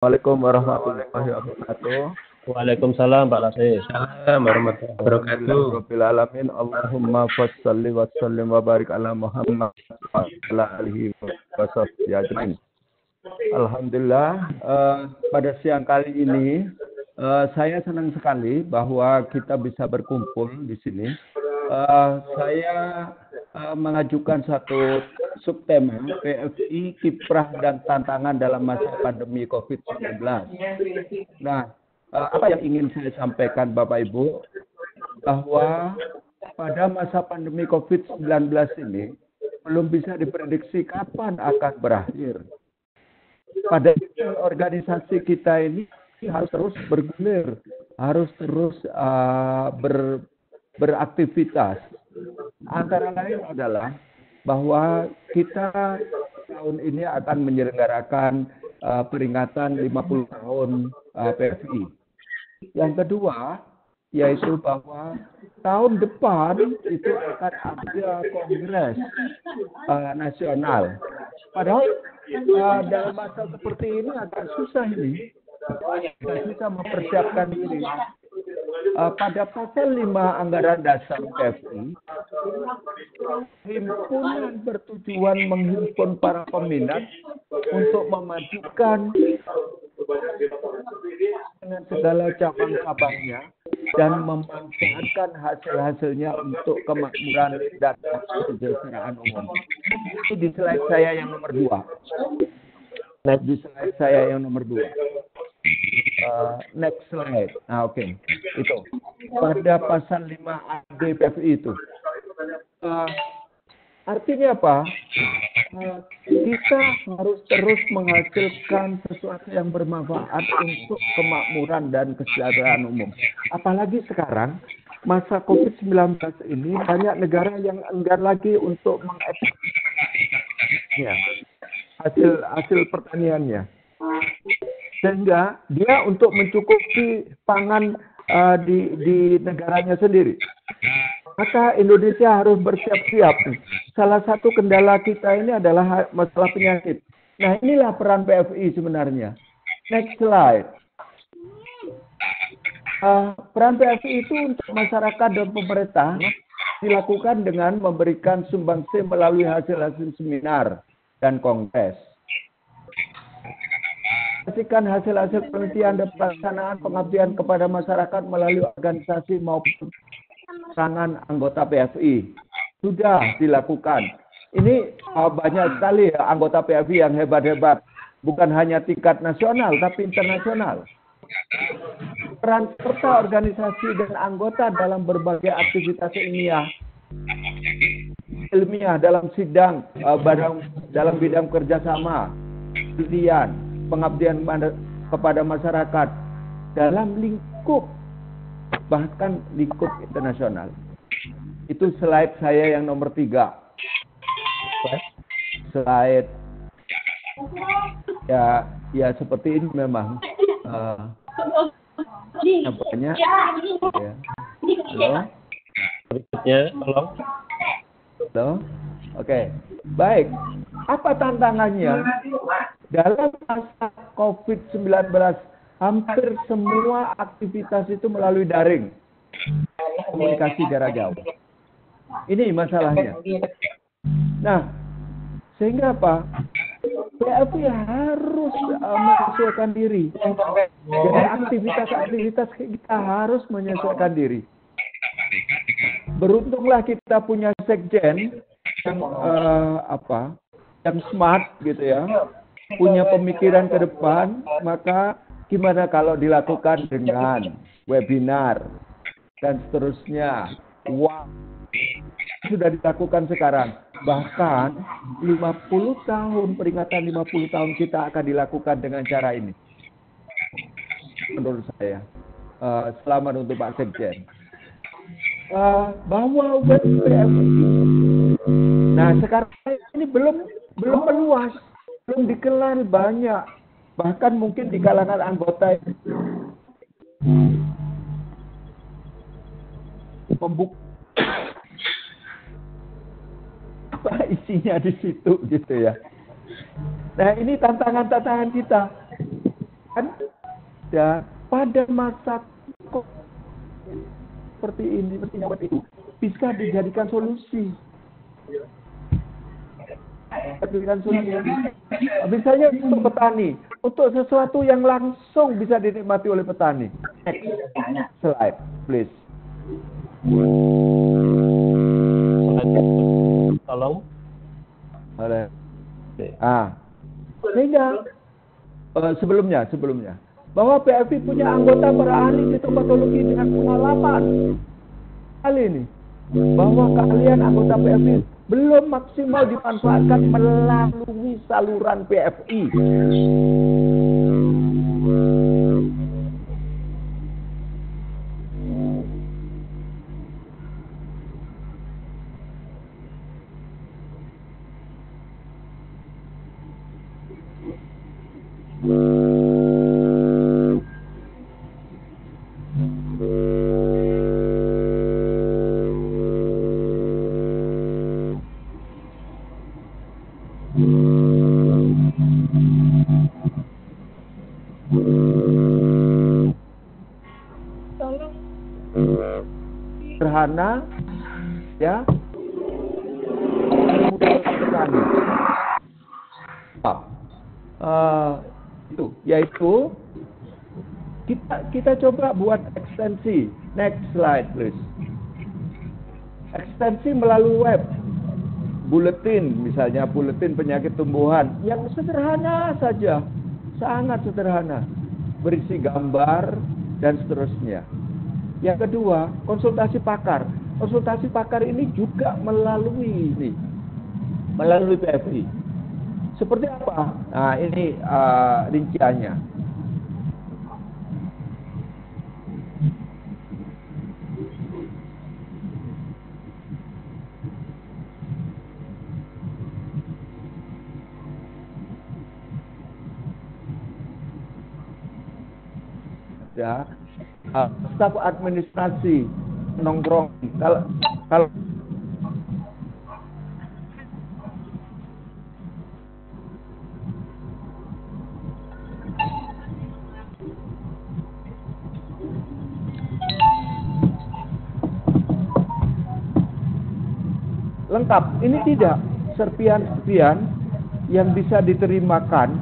Assalamualaikum warahmatullahi wabarakatuh. Waalaikumsalam Pak Lasis. Assalamualaikum warahmatullahi wabarakatuh. Rabbil alamin. Allahumma shalli wa sallim wa barik ala Muhammad wa ala alihi wa sahbihi ajmain. Alhamdulillah, pada siang kali ini saya senang sekali bahwa kita bisa berkumpul di sini. Saya mengajukan satu subtema PFI, kiprah dan tantangan dalam masa pandemi COVID-19. Nah, apa yang ingin saya sampaikan Bapak Ibu, bahwa pada masa pandemi COVID-19 ini belum bisa diprediksi kapan akan berakhir. Pada organisasi kita ini harus terus bergulir, harus terus beraktivitas. Antara lain adalah bahwa kita tahun ini akan menyelenggarakan peringatan 50 tahun PFI. Yang kedua, yaitu bahwa tahun depan itu akan ada kongres nasional. Padahal dalam masa seperti ini agak susah ini. Agak susah mempersiapkan diri. Pada pasal 5 anggaran dasar PFI, himpunan bertujuan menghimpun para peminat untuk memajukan dengan segala cabang-cabangnya dan memanfaatkan hasil-hasilnya untuk kemakmuran dan kesejahteraan umum. Itu di slide saya yang nomor 2. Di slide saya yang nomor 2. Next slide. Oke. Itu. Pada pasal 5 AD PFI itu. Artinya apa? Kita harus terus menghasilkan sesuatu yang bermanfaat untuk kemakmuran dan kesejahteraan umum. Apalagi sekarang, masa COVID-19 ini banyak negara yang enggan lagi untuk mengekspor hasil pertaniannya. Sehingga dia untuk mencukupi pangan di negaranya sendiri. Maka Indonesia harus bersiap-siap. Salah satu kendala kita ini adalah masalah penyakit. Nah, inilah peran PFI sebenarnya. Next slide. Peran PFI itu untuk masyarakat dan pemerintah dilakukan dengan memberikan sumbangsi melalui hasil-hasil seminar dan kongres. Pastikan hasil-hasil penelitian dan pelaksanaan pengabdian kepada masyarakat melalui organisasi maupun tangan anggota PFI sudah dilakukan. Ini banyak sekali anggota PFI yang hebat-hebat, bukan hanya tingkat nasional tapi internasional. Peran serta organisasi dan anggota dalam berbagai aktivitas ilmiah dalam sidang dalam bidang kerjasama, studi, pengabdian kepada masyarakat dalam lingkup, bahkan lingkup internasional. Itu slide saya yang nomor 3. Slide ya seperti ini memang. Banyak. Ya. Halo. Berikutnya, tolong. Halo. Oke. Baik. Apa tantangannya? Dalam masa COVID-19, hampir semua aktivitas itu melalui daring. Komunikasi jarak jauh. Ini masalahnya. Nah, sehingga apa? PFI harus menyesuaikan diri. Jadi aktivitas kita harus menyesuaikan diri. Beruntunglah kita punya sekjen yang yang smart gitu ya. Punya pemikiran ke depan, maka gimana kalau dilakukan dengan webinar dan seterusnya. Wah, sudah dilakukan sekarang. Bahkan 50 tahun, peringatan 50 tahun kita akan dilakukan dengan cara ini. Menurut saya. Selamat untuk Pak Sekjen. Bahwa web PFI. Nah, sekarang ini belum meluas. Belum dikenal banyak, bahkan mungkin di kalangan anggota apa isinya di situ gitu ya. Nah, ini tantangan kita. ya pada masa seperti ini, itu bisa dijadikan solusi. Misalnya untuk petani, untuk sesuatu yang langsung bisa dinikmati oleh petani. Next slide, please. Tolong. Sehingga sebelumnya bahwa PFI punya anggota para ahli fitopatologi dengan pengalaman kali ini, bahwa keahlian anggota PFI belum maksimal dimanfaatkan melalui saluran PFI. Sederhana, ya, itu yaitu kita coba buat ekstensi. Next slide, please. Ekstensi melalui web, buletin, misalnya buletin penyakit tumbuhan yang sederhana saja, sangat sederhana, berisi gambar dan seterusnya. Yang kedua, konsultasi pakar. Konsultasi pakar ini juga melalui PFI. Seperti apa? Nah, ini rinciannya. Ya. Staf administrasi nongkrong kalau lengkap. Ini tidak serpian-serpian yang bisa diterimakan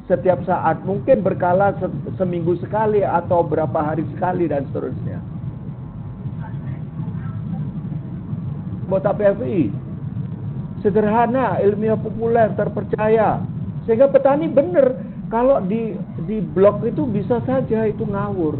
setiap saat, mungkin berkala seminggu sekali atau berapa hari sekali dan seterusnya. Anggota PFI sederhana, ilmiah populer, terpercaya, sehingga petani benar kalau di blog itu bisa saja itu ngawur.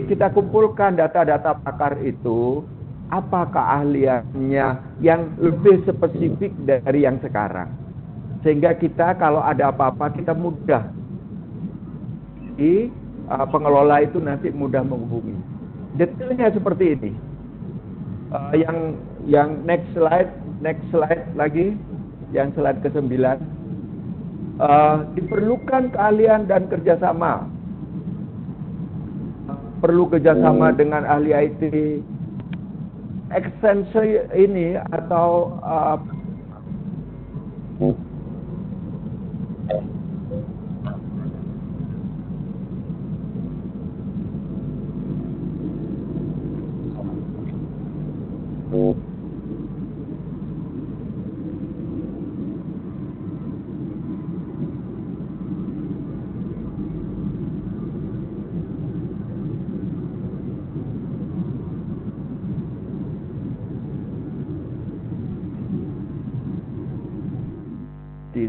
Kita kumpulkan data-data pakar itu, apa keahliannya yang lebih spesifik dari yang sekarang, sehingga kita kalau ada apa-apa kita mudah, pengelola itu nanti mudah menghubungi. Detailnya seperti ini. Yang next slide lagi, yang slide ke-9. Diperlukan keahlian dan kerjasama. Perlu kerjasama dengan ahli IT. Ekstensi ini atau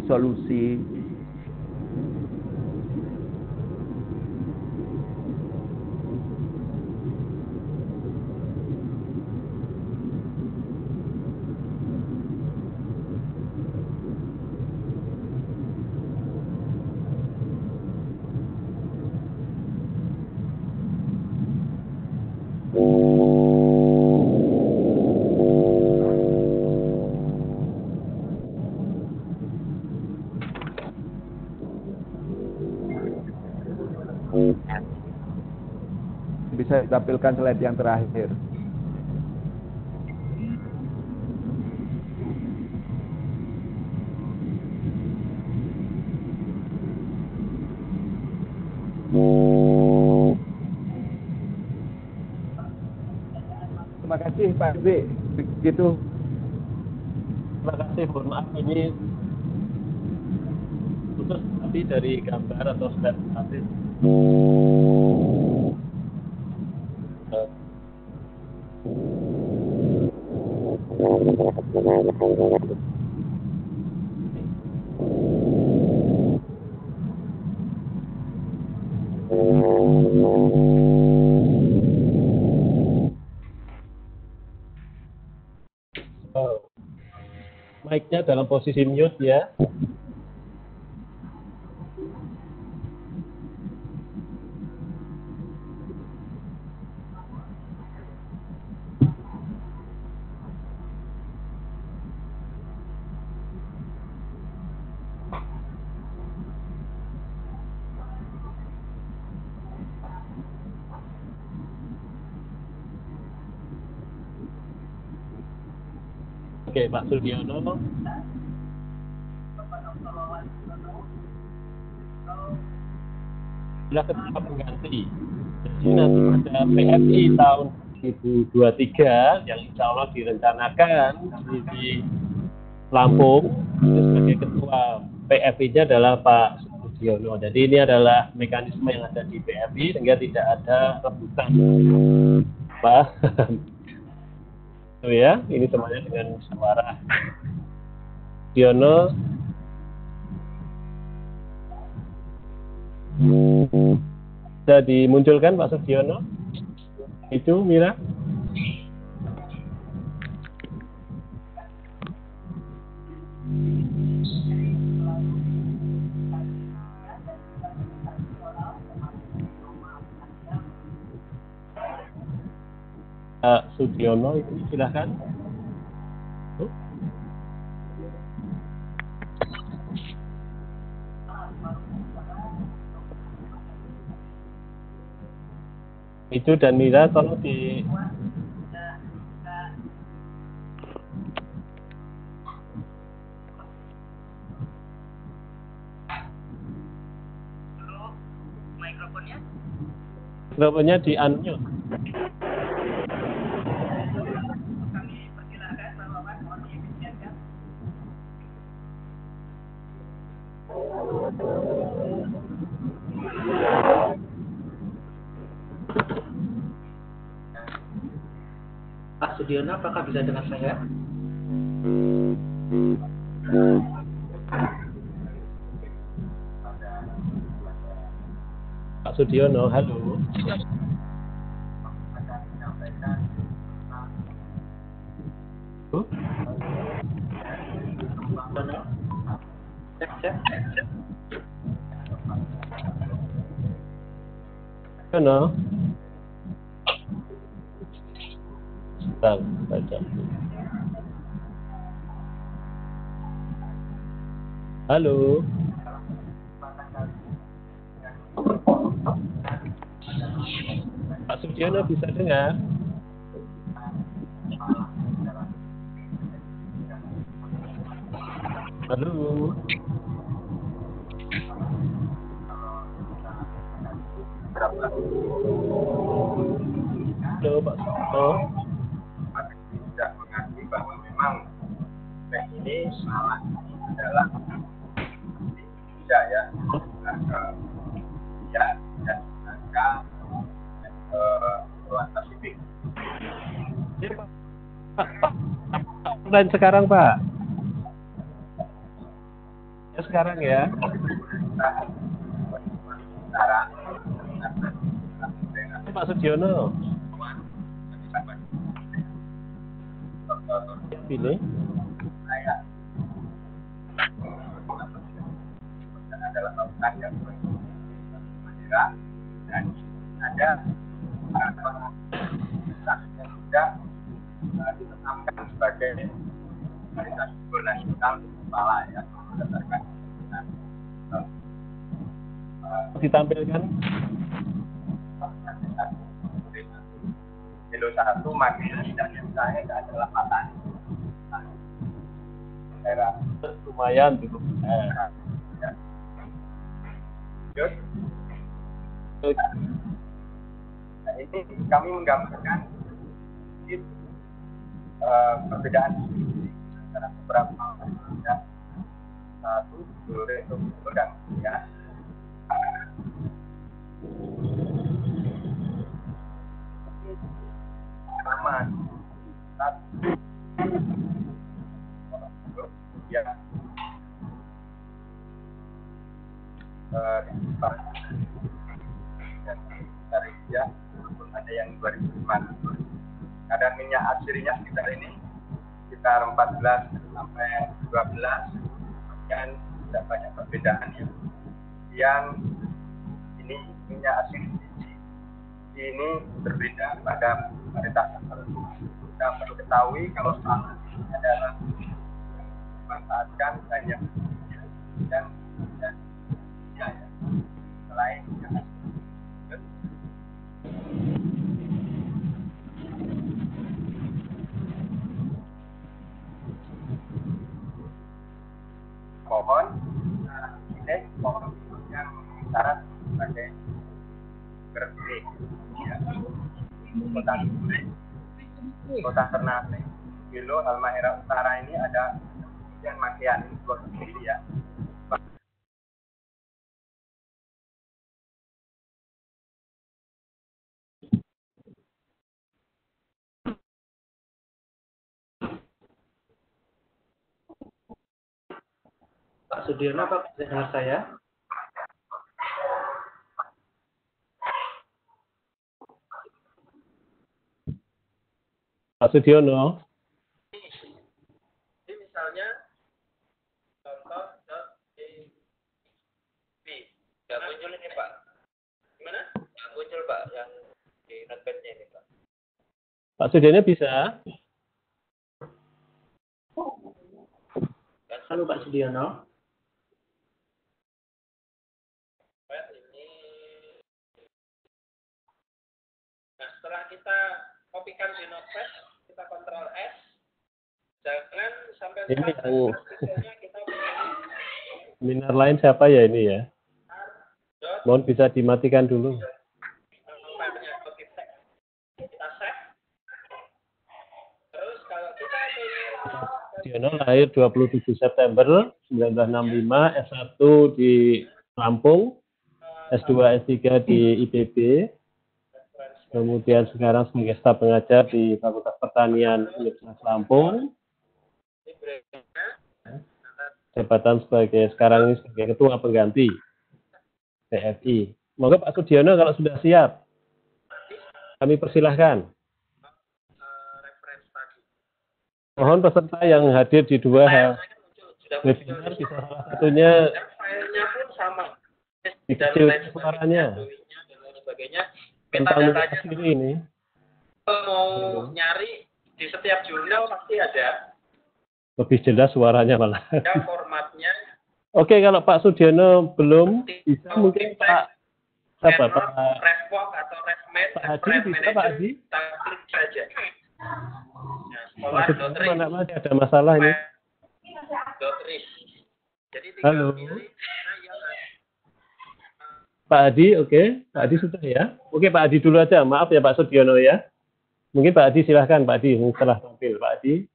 solusi. Bisa ditampilkan slide yang terakhir. Terima kasih Pak Zee. Begitu. Terima kasih, mohon maaf ini putus tapi dari gambar atau slide tadi. Mic-nya dalam posisi mute ya. Oke, Pak Sugiono. Sudah ketua pengganti. Jadi nanti ada PFI tahun 2023 yang insya Allah direncanakan di Lampung. Sebagai ketua PFI-nya adalah Pak Sugiono. Jadi ini adalah mekanisme yang ada di PFI sehingga tidak ada rebutan. Pak. Oh ya, ini semuanya dengan musyawarah. Sugiono. Bisa dimunculkan Pak Sugiono? Itu Mira? Sugiono itu silakan. Itu dan Mira tolong di mikrofonnya di unmute. Pak Sugiono, apakah bisa dengar saya? Pak Sugiono, halo. Cek. Sugiono. Baca. Halo. Pak Sugiono bisa dengar? Halo. Halo Pak Sugiono. Tidak mengakui bahwa memang ini salah adalah tidak ya Luar Pasifik. Online sekarang Pak. Ya sekarang ya. Pak Sugiono. Pilih. Adalah bangunan yang bersejarah dan ada yang juga ditetapkan sebagai Hari Simbol Nasional kepala ya berdasarkan ditampilkan. Kilo 1 makanya dan yang saya adalah patah. Lumayan cukup. Terus, nah, ini kami menggambarkan perbedaan antara beberapa ya, satu itu dan ya aman satu ya dari ya walaupun ada yang 2005 kadang minyak aslinya sekitar ini sekitar 14 sampai 12 dan tidak banyak perbedaan ya. Yang ini minyak asli ini berbeda pada varietas tertentu. Kita perlu ketahui kalau salah adalah dimanfaatkan banyak dan ya, selain yang asli. Pohon ini pohon yang syarat sebagai berpilih ya. Kota Ternate Kilo Halmahera Utara ini ada yang makian ini ya. Pak Sudiono, Pak, dengar saya? Pak Sudiono. Ini misalnya contoh.db nggak muncul ini Pak. Gimana? Nggak muncul Pak yang di notepad-nya ini Pak. Pak Sudiono bisa? Halo Pak Sudiono. Nah, setelah kita kopikan di notepad, kita Ctrl S. Jangan sampai Ini yang kita seminar lain siapa ya ini ya? Mohon bisa dimatikan dulu. Kita save. Terus kalau kita Diono lahir 27 September 1965, S1 di Lampung, S2 S3 di IPB. Kemudian sekarang sebagai staf pengajar di Fakultas Pertanian Universitas Lampung. Jabatan sekarang ini sebagai Ketua Pengganti PFI. Semoga Pak Sudiono kalau sudah siap, kami persilahkan. Mohon peserta yang hadir di dua webinar bisa salah satunya filenya pun sama. dikecilkan suaranya. Tentang Metadata ini. Mau nyari di setiap jurnal pasti ada. Lebih jelas suaranya malah. Ada formatnya. Oke, kalau Pak Sudiono belum bisa mungkin Pak siapa Pak Refwalk atau Refmed, Pak Hadi bisa Pak Hadi? kita klik saja. Nah, Pak Sudiono mana masih ada masalah ini? Jadi tinggal Halo. pilih Pak Hadi, oke. Pak Hadi sudah ya? Oke, Pak Hadi dulu aja. Maaf ya Pak Sudiono ya. Mungkin Pak Hadi silahkan Pak Hadi setelah tampil. Pak Hadi.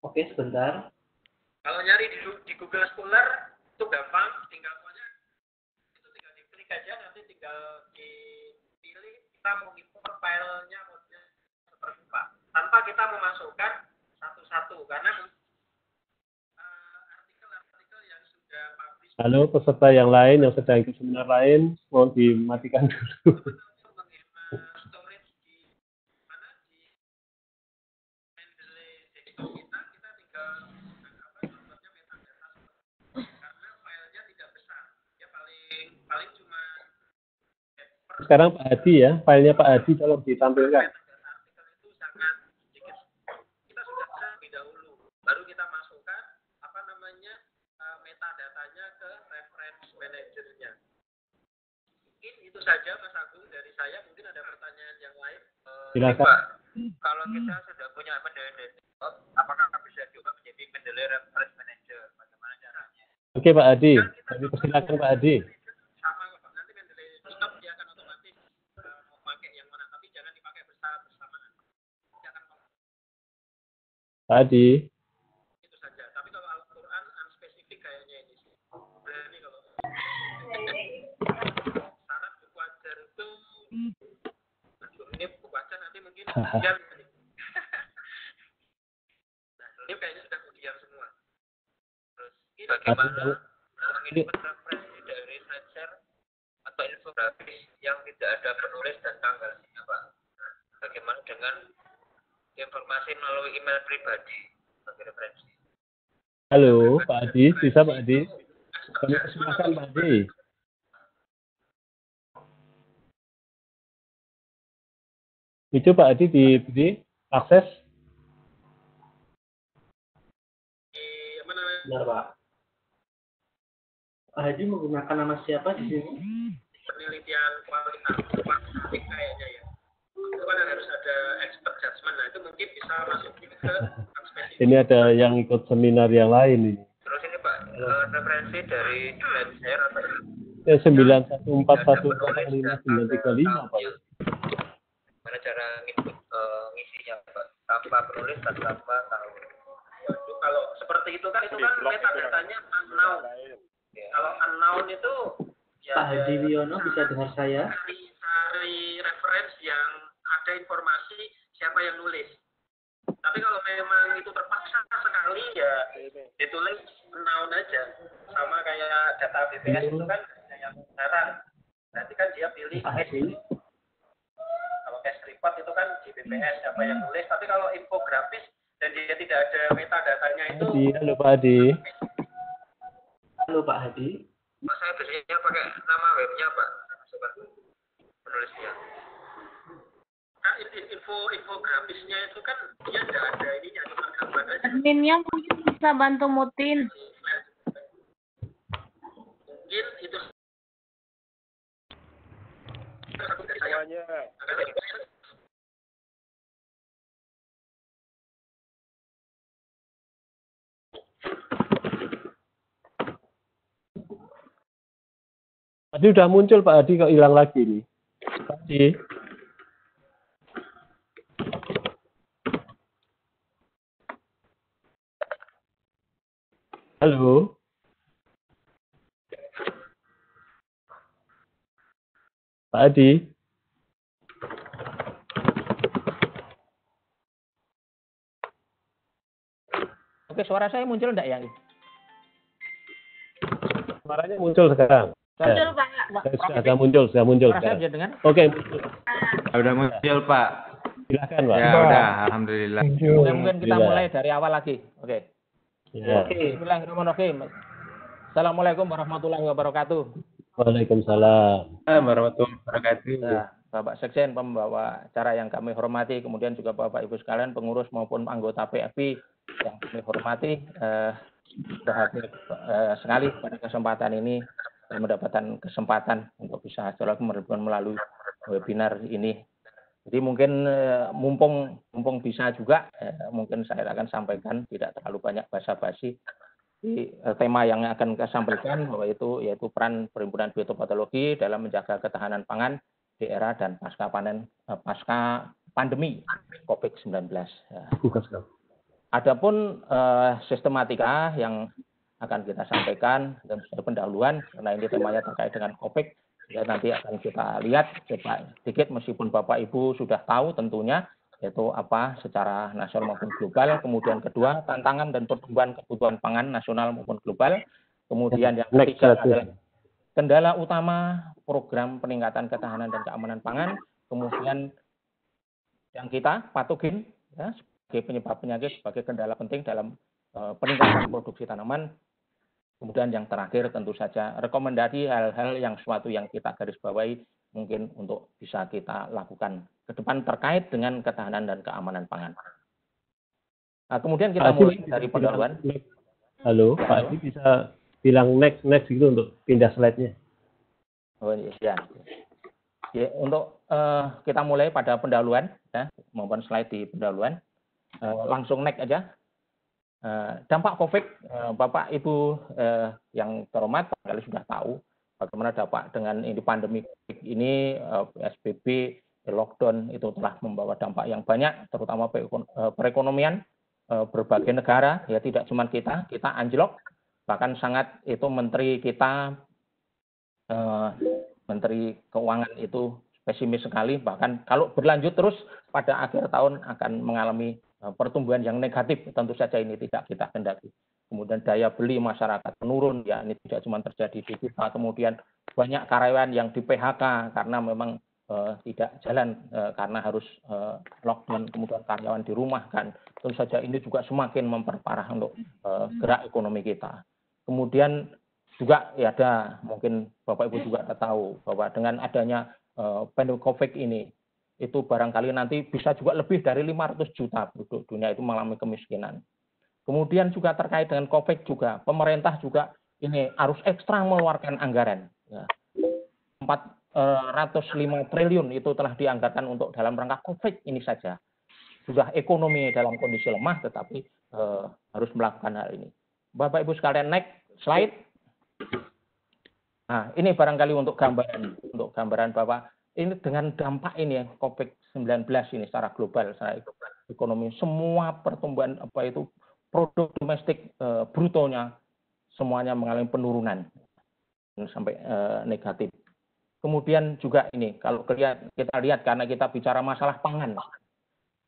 Oke, sebentar. kalau nyari di Google Scholar itu gampang, tinggal diklik aja, nanti tinggal dipilih kita mau import filenya modelnya seperti apa. Tanpa kita memasukkan satu-satu karena artikel-artikel yang sudah publish. Halo peserta yang lain yang sedang ikut seminar lain, mohon dimatikan dulu. Storage di mana di Mendeley desktop kita tinggal contohnya metadata karena filenya tidak besar, ya paling cuma Sekarang Pak Hadi ya, filenya Pak Hadi tolong ditampilkan. artikel itu sangat sedikit. Kita sudah bisa lebih dahulu, baru kita masukkan metadatatanya ke reference manajernya. mungkin itu saja Mas Agung dari saya. Mungkin ada pertanyaan yang lain. Silakan. Pak, kalau kita sudah punya Mendeley desktop, apakah bisa juga menjadi Mendeley Reference Manager? Bagaimana caranya? Oke Pak Adi, kami persilakan Pak Adi. Sama Pak, nanti Mendeley desktop dia akan otomatis mau pakai yang mana, tapi jangan dipakai bersamaan. Jangan Pak Adi. itu saja. Tapi kalau Al-Quran unspesifik kayaknya ini sih. Berani kalau syarat buku ajar itu ini buku ajar nanti mungkin ujian. Nah, ini kayaknya sudah ujian semua. Terus ini bagaimana menginput referensi dari slideshare atau infografis yang tidak ada penulis dan tanggalnya, Pak? Bagaimana dengan informasi melalui email pribadi sebagai referensi? Halo Pak Adi, bisa Pak Adi? Kami persilakan Pak Adi. Itu Pak Adi diberi akses. Apa namanya? Benar, Pak. Pak Haji menggunakan nama siapa di sini? Penelitian kualitatif kayaknya ya. Itu kan harus ada expert judgment. Nah, itu mungkin bisa masuk juga ke spesifik. Ini ada yang ikut seminar yang lain ini. Terus ini Pak, referensi dari slideshare atau 91414535 Pak. Mana cara ngisinya Pak? Tanpa penulis dan tanpa tahu. Waduh, kalau seperti itu kan metadatanya unknown. Ya. Kalau unknown itu ya, Pak Hadi Wiono bisa dengar saya? Cari referensi yang ada informasi siapa yang nulis. Tapi kalau memang itu terpaksa sekali ya ditulis unknown aja. Sama kayak data BPS itu kan ada yang benaran. Nanti kan dia pilih Pak Hadi. kalau cash report itu kan di BPS siapa yang nulis. Tapi kalau infografis dan dia tidak ada metadatanya itu. Adi, halo Pak Adi. Halo Pak Hadi. Mas saya biasanya pakai nama webnya Pak. Coba penulisnya. Nah, infografisnya itu kan dia tidak ada ininya, cuma gambar aja. Adminnya mungkin bisa bantu mutin. Mungkin itu semuanya. Tadi udah muncul Pak Adi kok hilang lagi nih. Pak Adi. Halo. Pak Adi. Oke, suara saya muncul enggak ya? Suaranya muncul sekarang. Muncul Pak. Sudah muncul. Suara saya bisa dengar? Oke, muncul. Udah muncul Pak. Silakan Pak. Ya udah, alhamdulillah. Oke, mungkin kita mulai dari awal lagi. Oke. Ya. Bismillahirrahmanirrahim. Assalamualaikum warahmatullahi wabarakatuh. Waalaikumsalam. Warahmatullahi wabarakatuh. Ya, Bapak Sekjen, pembawa acara yang kami hormati, kemudian juga Bapak Ibu sekalian, pengurus maupun anggota PFI yang kami hormati, berhasil sekali pada kesempatan ini saya mendapatkan kesempatan untuk bisa melalui webinar ini. Jadi mungkin mumpung bisa juga, mungkin saya akan sampaikan tidak terlalu banyak basa-basi. Di tema yang akan saya sampaikan bahwa yaitu peran perhimpunan biotopatologi dalam menjaga ketahanan pangan di era dan pasca pandemi COVID-19. Adapun sistematika yang akan kita sampaikan dan pendahuluan karena ini temanya terkait dengan COVID, ya nanti akan kita lihat sedikit meskipun Bapak Ibu sudah tahu tentunya yaitu apa secara nasional maupun global. Kemudian kedua, tantangan dan pertumbuhan kebutuhan pangan nasional maupun global. Kemudian yang ketiga adalah kendala utama program peningkatan ketahanan dan keamanan pangan. Kemudian yang kita patogen ya, sebagai penyebab penyakit sebagai kendala penting dalam peningkatan produksi tanaman. Kemudian yang terakhir tentu saja rekomendasi hal-hal yang suatu yang kita garis bawahi mungkin untuk bisa kita lakukan ke depan terkait dengan ketahanan dan keamanan pangan. Nah, kemudian kita mulai dari pendahuluan. Halo, Pak Adi bisa bilang next gitu untuk pindah slide-nya. Oh, ya. Ya, untuk kita mulai pada pendahuluan, ya, maupun slide di pendahuluan. Langsung next aja. Dampak COVID, Bapak Ibu yang terhormat barangkali sudah tahu bagaimana dampak dengan ini pandemi COVID ini, PSBB, lockdown itu telah membawa dampak yang banyak, terutama perekonomian berbagai negara, ya tidak cuma kita anjlok, bahkan sangat itu menteri kita, Menteri Keuangan itu pesimis sekali, bahkan kalau berlanjut terus pada akhir tahun akan mengalami pertumbuhan yang negatif, tentu saja ini tidak kita kendaki. Kemudian daya beli masyarakat menurun, ya ini tidak cuma terjadi di kita, kemudian banyak karyawan yang di PHK karena memang tidak jalan karena harus lockdown, kemudian karyawan dirumahkan. Tentu saja ini juga semakin memperparah untuk gerak ekonomi kita. Kemudian juga ya ada, mungkin Bapak Ibu juga tahu bahwa dengan adanya pandemi COVID ini, itu barangkali nanti bisa juga lebih dari 500 juta penduduk dunia itu mengalami kemiskinan. Kemudian juga terkait dengan COVID juga, pemerintah juga ini harus ekstra mengeluarkan anggaran. Ya. 405 triliun itu telah dianggarkan untuk dalam rangka COVID ini saja. Sudah ekonomi dalam kondisi lemah, tetapi harus melakukan hal ini. Bapak Ibu sekalian, next slide. Nah, ini barangkali untuk gambaran Bapak. Ini dengan dampak ini ya, COVID-19 ini secara global, secara ekonomi, semua pertumbuhan produk domestik brutonya semuanya mengalami penurunan sampai negatif. Kemudian juga ini kalau kita lihat karena kita bicara masalah pangan,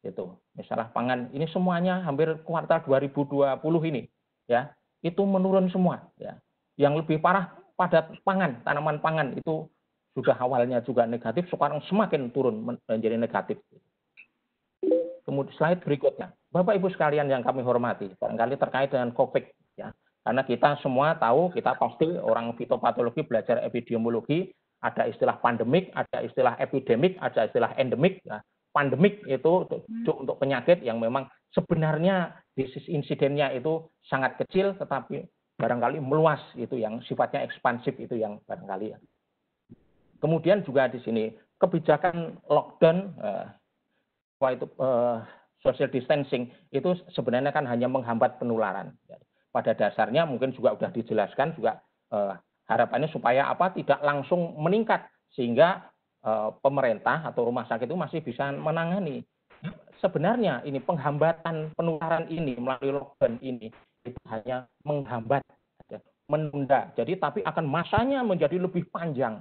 itu masalah pangan ini semuanya hampir kuartal 2020 ini ya itu menurun semua ya. Yang lebih parah pada pangan, tanaman pangan itu sudah awalnya juga negatif, sekarang semakin turun menjadi negatif. Kemudian slide berikutnya, Bapak Ibu sekalian yang kami hormati, barangkali terkait dengan COVID ya, karena kita semua tahu, kita pasti orang fitopatologi belajar epidemiologi, ada istilah pandemik, ada istilah epidemik, ada istilah endemik. Ya. Pandemik itu untuk penyakit yang memang sebenarnya disease insidennya itu sangat kecil, tetapi barangkali meluas, itu yang sifatnya ekspansif, itu yang barangkali ya. Kemudian juga di sini kebijakan lockdown, social distancing itu sebenarnya kan hanya menghambat penularan. Pada dasarnya mungkin juga sudah dijelaskan juga harapannya supaya tidak langsung meningkat sehingga pemerintah atau rumah sakit itu masih bisa menangani. Sebenarnya ini penghambatan penularan ini melalui lockdown ini itu hanya menghambat, menunda. Jadi tapi akan masanya menjadi lebih panjang.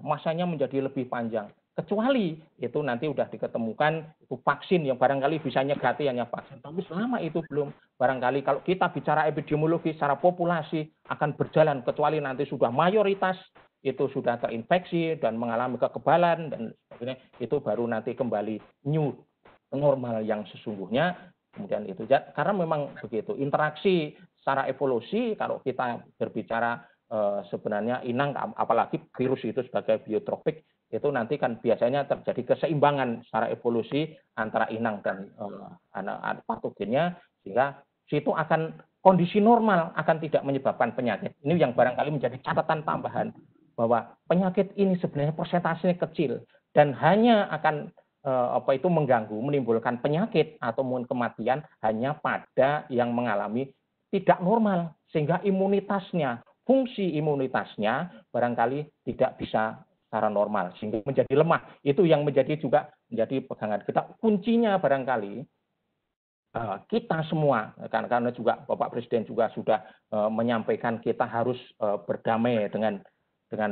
Masanya menjadi lebih panjang. Kecuali itu nanti sudah diketemukan itu vaksin yang barangkali bisa nyegati hanya vaksin. Tapi selama itu belum, barangkali kalau kita bicara epidemiologi secara populasi akan berjalan, kecuali nanti sudah mayoritas itu sudah terinfeksi dan mengalami kekebalan dan sebagainya, itu baru nanti kembali new normal yang sesungguhnya. Kemudian itu karena memang begitu interaksi secara evolusi, kalau kita berbicara sebenarnya inang, apalagi virus itu sebagai biotropik, itu nanti kan biasanya terjadi keseimbangan secara evolusi antara inang dan anak patogennya, sehingga situ akan kondisi normal, akan tidak menyebabkan penyakit. Ini yang barangkali menjadi catatan tambahan bahwa penyakit ini sebenarnya persentasenya kecil dan hanya akan mengganggu, menimbulkan penyakit atau kematian hanya pada yang mengalami tidak normal, sehingga imunitasnya, fungsi imunitasnya barangkali tidak bisa secara normal sehingga menjadi lemah. Itu yang menjadi juga menjadi pegangan kita. Kuncinya barangkali kita semua, karena juga Bapak Presiden juga sudah menyampaikan kita harus berdamai dengan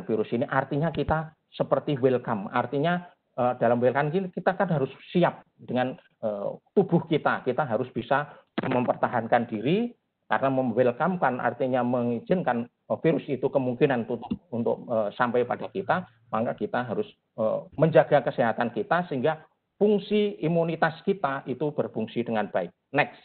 virus ini. Artinya kita seperti welcome. Artinya dalam welcome ini kita kan harus siap dengan tubuh kita. Kita harus bisa mempertahankan diri. Karena welcome kan artinya mengizinkan virus itu kemungkinan untuk sampai pada kita, maka kita harus menjaga kesehatan kita sehingga fungsi imunitas kita itu berfungsi dengan baik. Next.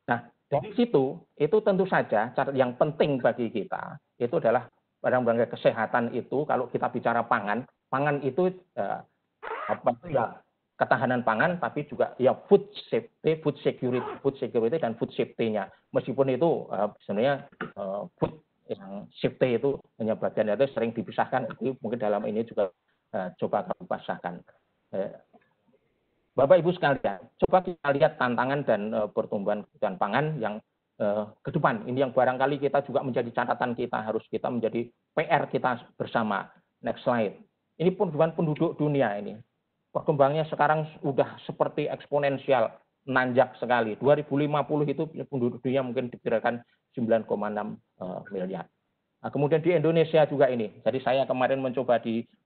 Nah, dari situ itu tentu saja yang penting bagi kita itu adalah barang-barang kesehatan itu. Kalau kita bicara pangan itu ketahanan pangan, tapi juga ya food safety, food security dan food safety-nya. Meskipun itu sebenarnya food yang shift T itu hanya bagian itu sering dipisahkan, jadi mungkin dalam ini juga coba kami pasahkan. Bapak Ibu sekalian, coba kita lihat tantangan dan pertumbuhan kebutuhan pangan yang ke depan. Ini yang barangkali kita juga menjadi catatan kita, harus kita menjadi PR kita bersama. Next slide. Ini pertumbuhan penduduk dunia ini. Perkembangannya sekarang sudah seperti eksponensial, nanjak sekali. 2050 itu penduduk dunia mungkin diperkirakan 9,6 miliar. Nah, kemudian di Indonesia juga ini. Jadi saya kemarin mencoba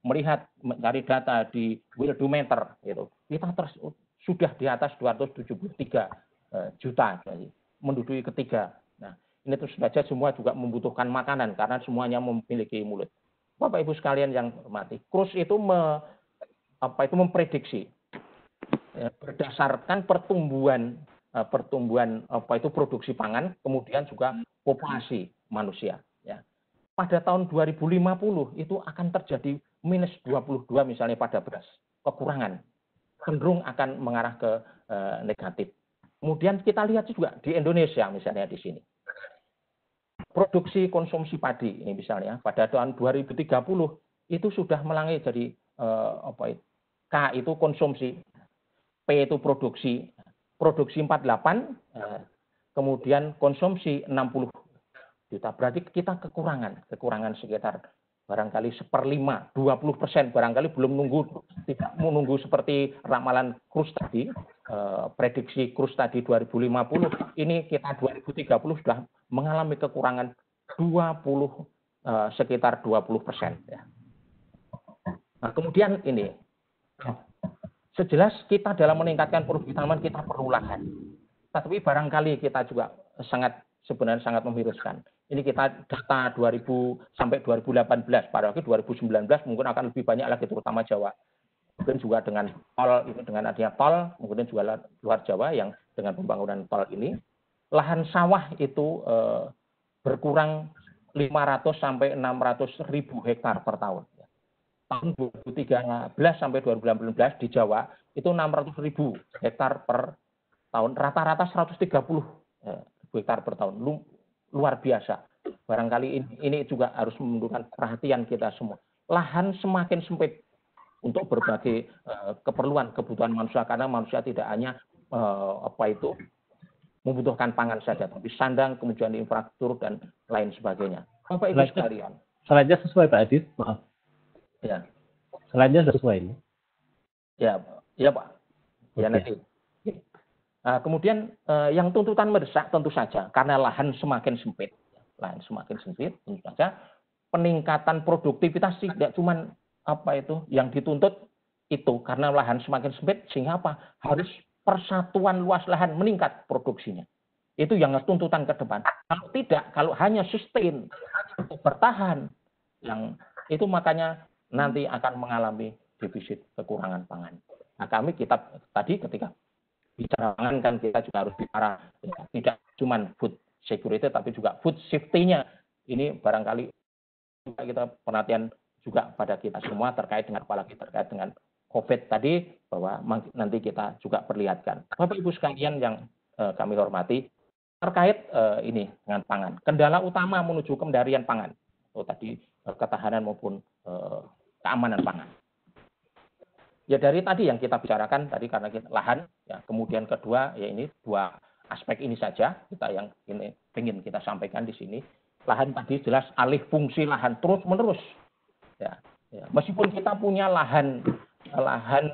melihat mencari data di Worldometer gitu. Kita sudah di atas 273 juta, jadi menduduki ketiga. Nah, ini terus saja semua juga membutuhkan makanan karena semuanya memiliki mulut. Bapak Ibu sekalian yang hormati, Cruz itu memprediksi berdasarkan pertumbuhan produksi pangan, kemudian juga populasi manusia. Ya. Pada tahun 2050 itu akan terjadi minus 22 misalnya pada beras, kekurangan, cenderung akan mengarah ke negatif. Kemudian kita lihat juga di Indonesia misalnya di sini. Produksi konsumsi padi ini misalnya pada tahun 2030 itu sudah melangi jadi K itu konsumsi, P itu produksi 48, kemudian konsumsi 60 juta. Berarti kita kekurangan sekitar barangkali 1/5, 20%, barangkali tidak menunggu seperti ramalan Cruz tadi, prediksi Cruz tadi 2050, ini kita 2030 sudah mengalami kekurangan sekitar 20%. Ya. Nah, kemudian ini, sejelas kita dalam meningkatkan produksi tanaman kita perlu lahan. Tapi barangkali kita juga sebenarnya sangat memiriskan. Ini kita data 2000 sampai 2018, pada waktu 2019 mungkin akan lebih banyak lagi terutama Jawa. Mungkin juga dengan tol, itu dengan adanya tol, kemudian juga luar Jawa yang dengan pembangunan tol ini, lahan sawah itu berkurang 500 sampai 600 ribu hektar per tahun. Tahun 2013 sampai 2018 di Jawa itu 600 ribu hektar per tahun, rata-rata 130 hektar per tahun. Luar biasa. Barangkali ini juga harus menunjukkan perhatian kita semua. Lahan semakin sempit untuk berbagai kebutuhan manusia, karena manusia tidak hanya membutuhkan pangan saja, tapi sandang, kemudian infrastruktur dan lain sebagainya. Bapak Ibu sekalian. Slide-nya sesuai Pak Adit, maaf. Ya. Slide-nya sesuai ini. Ya Pak. Ya nanti. Nah, kemudian yang tuntutan mendesak tentu saja karena lahan semakin sempit, tentu saja peningkatan produktivitas tidak cuma yang dituntut itu karena lahan semakin sempit, sehingga harus persatuan luas lahan meningkat produksinya. Itu yang tuntutan ke depan. Kalau tidak, kalau hanya sustain untuk bertahan, yang itu makanya nanti akan mengalami defisit kekurangan pangan. Nah, kita tadi ketika bicara pangan kan kita juga harus bicara tidak cuma food security tapi juga food safety-nya. Ini barangkali kita perhatian juga pada kita semua terkait dengan COVID tadi, bahwa nanti kita juga perlihatkan. Bapak Ibu sekalian yang kami hormati, terkait ini dengan pangan. Kendala utama menuju kendalian pangan. Tadi ketahanan maupun keamanan pangan. Ya dari tadi yang kita bicarakan tadi karena lahan, ya kemudian kedua ya ini dua aspek ini saja kita yang ini ingin kita sampaikan di sini. Lahan tadi jelas alih fungsi lahan terus menerus. Ya. Meskipun kita punya lahan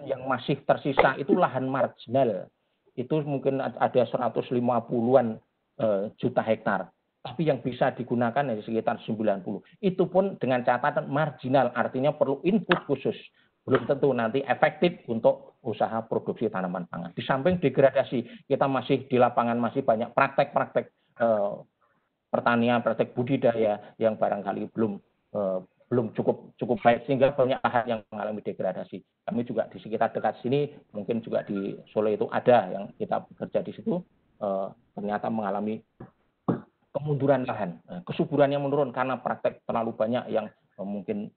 yang masih tersisa itu lahan marginal, itu mungkin ada 150-an juta hektar. Tapi yang bisa digunakan hanya sekitar 90. Itu pun dengan catatan marginal, artinya perlu input khusus. Belum tentu nanti efektif untuk usaha produksi tanaman pangan. Di samping degradasi, kita masih di lapangan masih banyak praktek-praktek pertanian, praktek budidaya yang barangkali belum cukup baik, sehingga banyak lahan yang mengalami degradasi. Kami juga di sekitar dekat sini, mungkin juga di Solo itu ada yang kita bekerja di situ, ternyata mengalami kemunduran lahan, kesuburannya menurun karena praktek terlalu banyak yang mungkin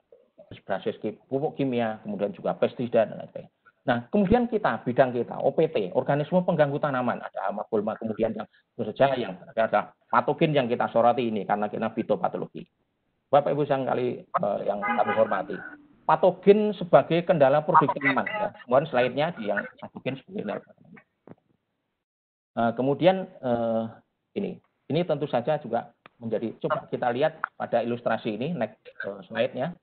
berbasis pupuk kimia, kemudian juga pestisida dan lain-lain. Nah, kemudian bidang kita, OPT, organisme pengganggu tanaman, ada hama gulma, kemudian yang saja yang ada patogen yang kita soroti ini karena kita fitopatologi. Bapak Ibu yang kami hormati, patogen sebagai kendala produksi tanaman. Ya. Kemudian slide-nya di yang patogen sebagai kendala. Kemudian ini tentu saja juga menjadi, coba kita lihat pada ilustrasi ini, next slide-nya.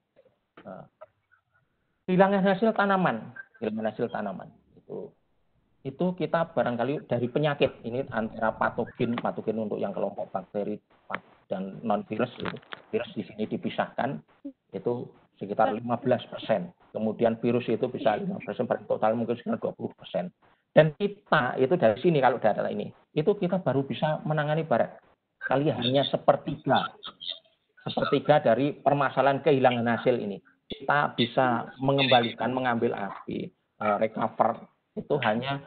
Kehilangan hasil tanaman itu kita barangkali dari penyakit ini antara patogen untuk yang kelompok bakteri dan non virus itu, virus di sini dipisahkan itu sekitar 15%, kemudian virus itu bisa 5%, total mungkin sekitar 20%. Dan kita itu dari sini kalau data ini itu kita baru bisa menangani barangkali hanya sepertiga dari permasalahan kehilangan hasil ini. Kita bisa mengambil alih, recover itu hanya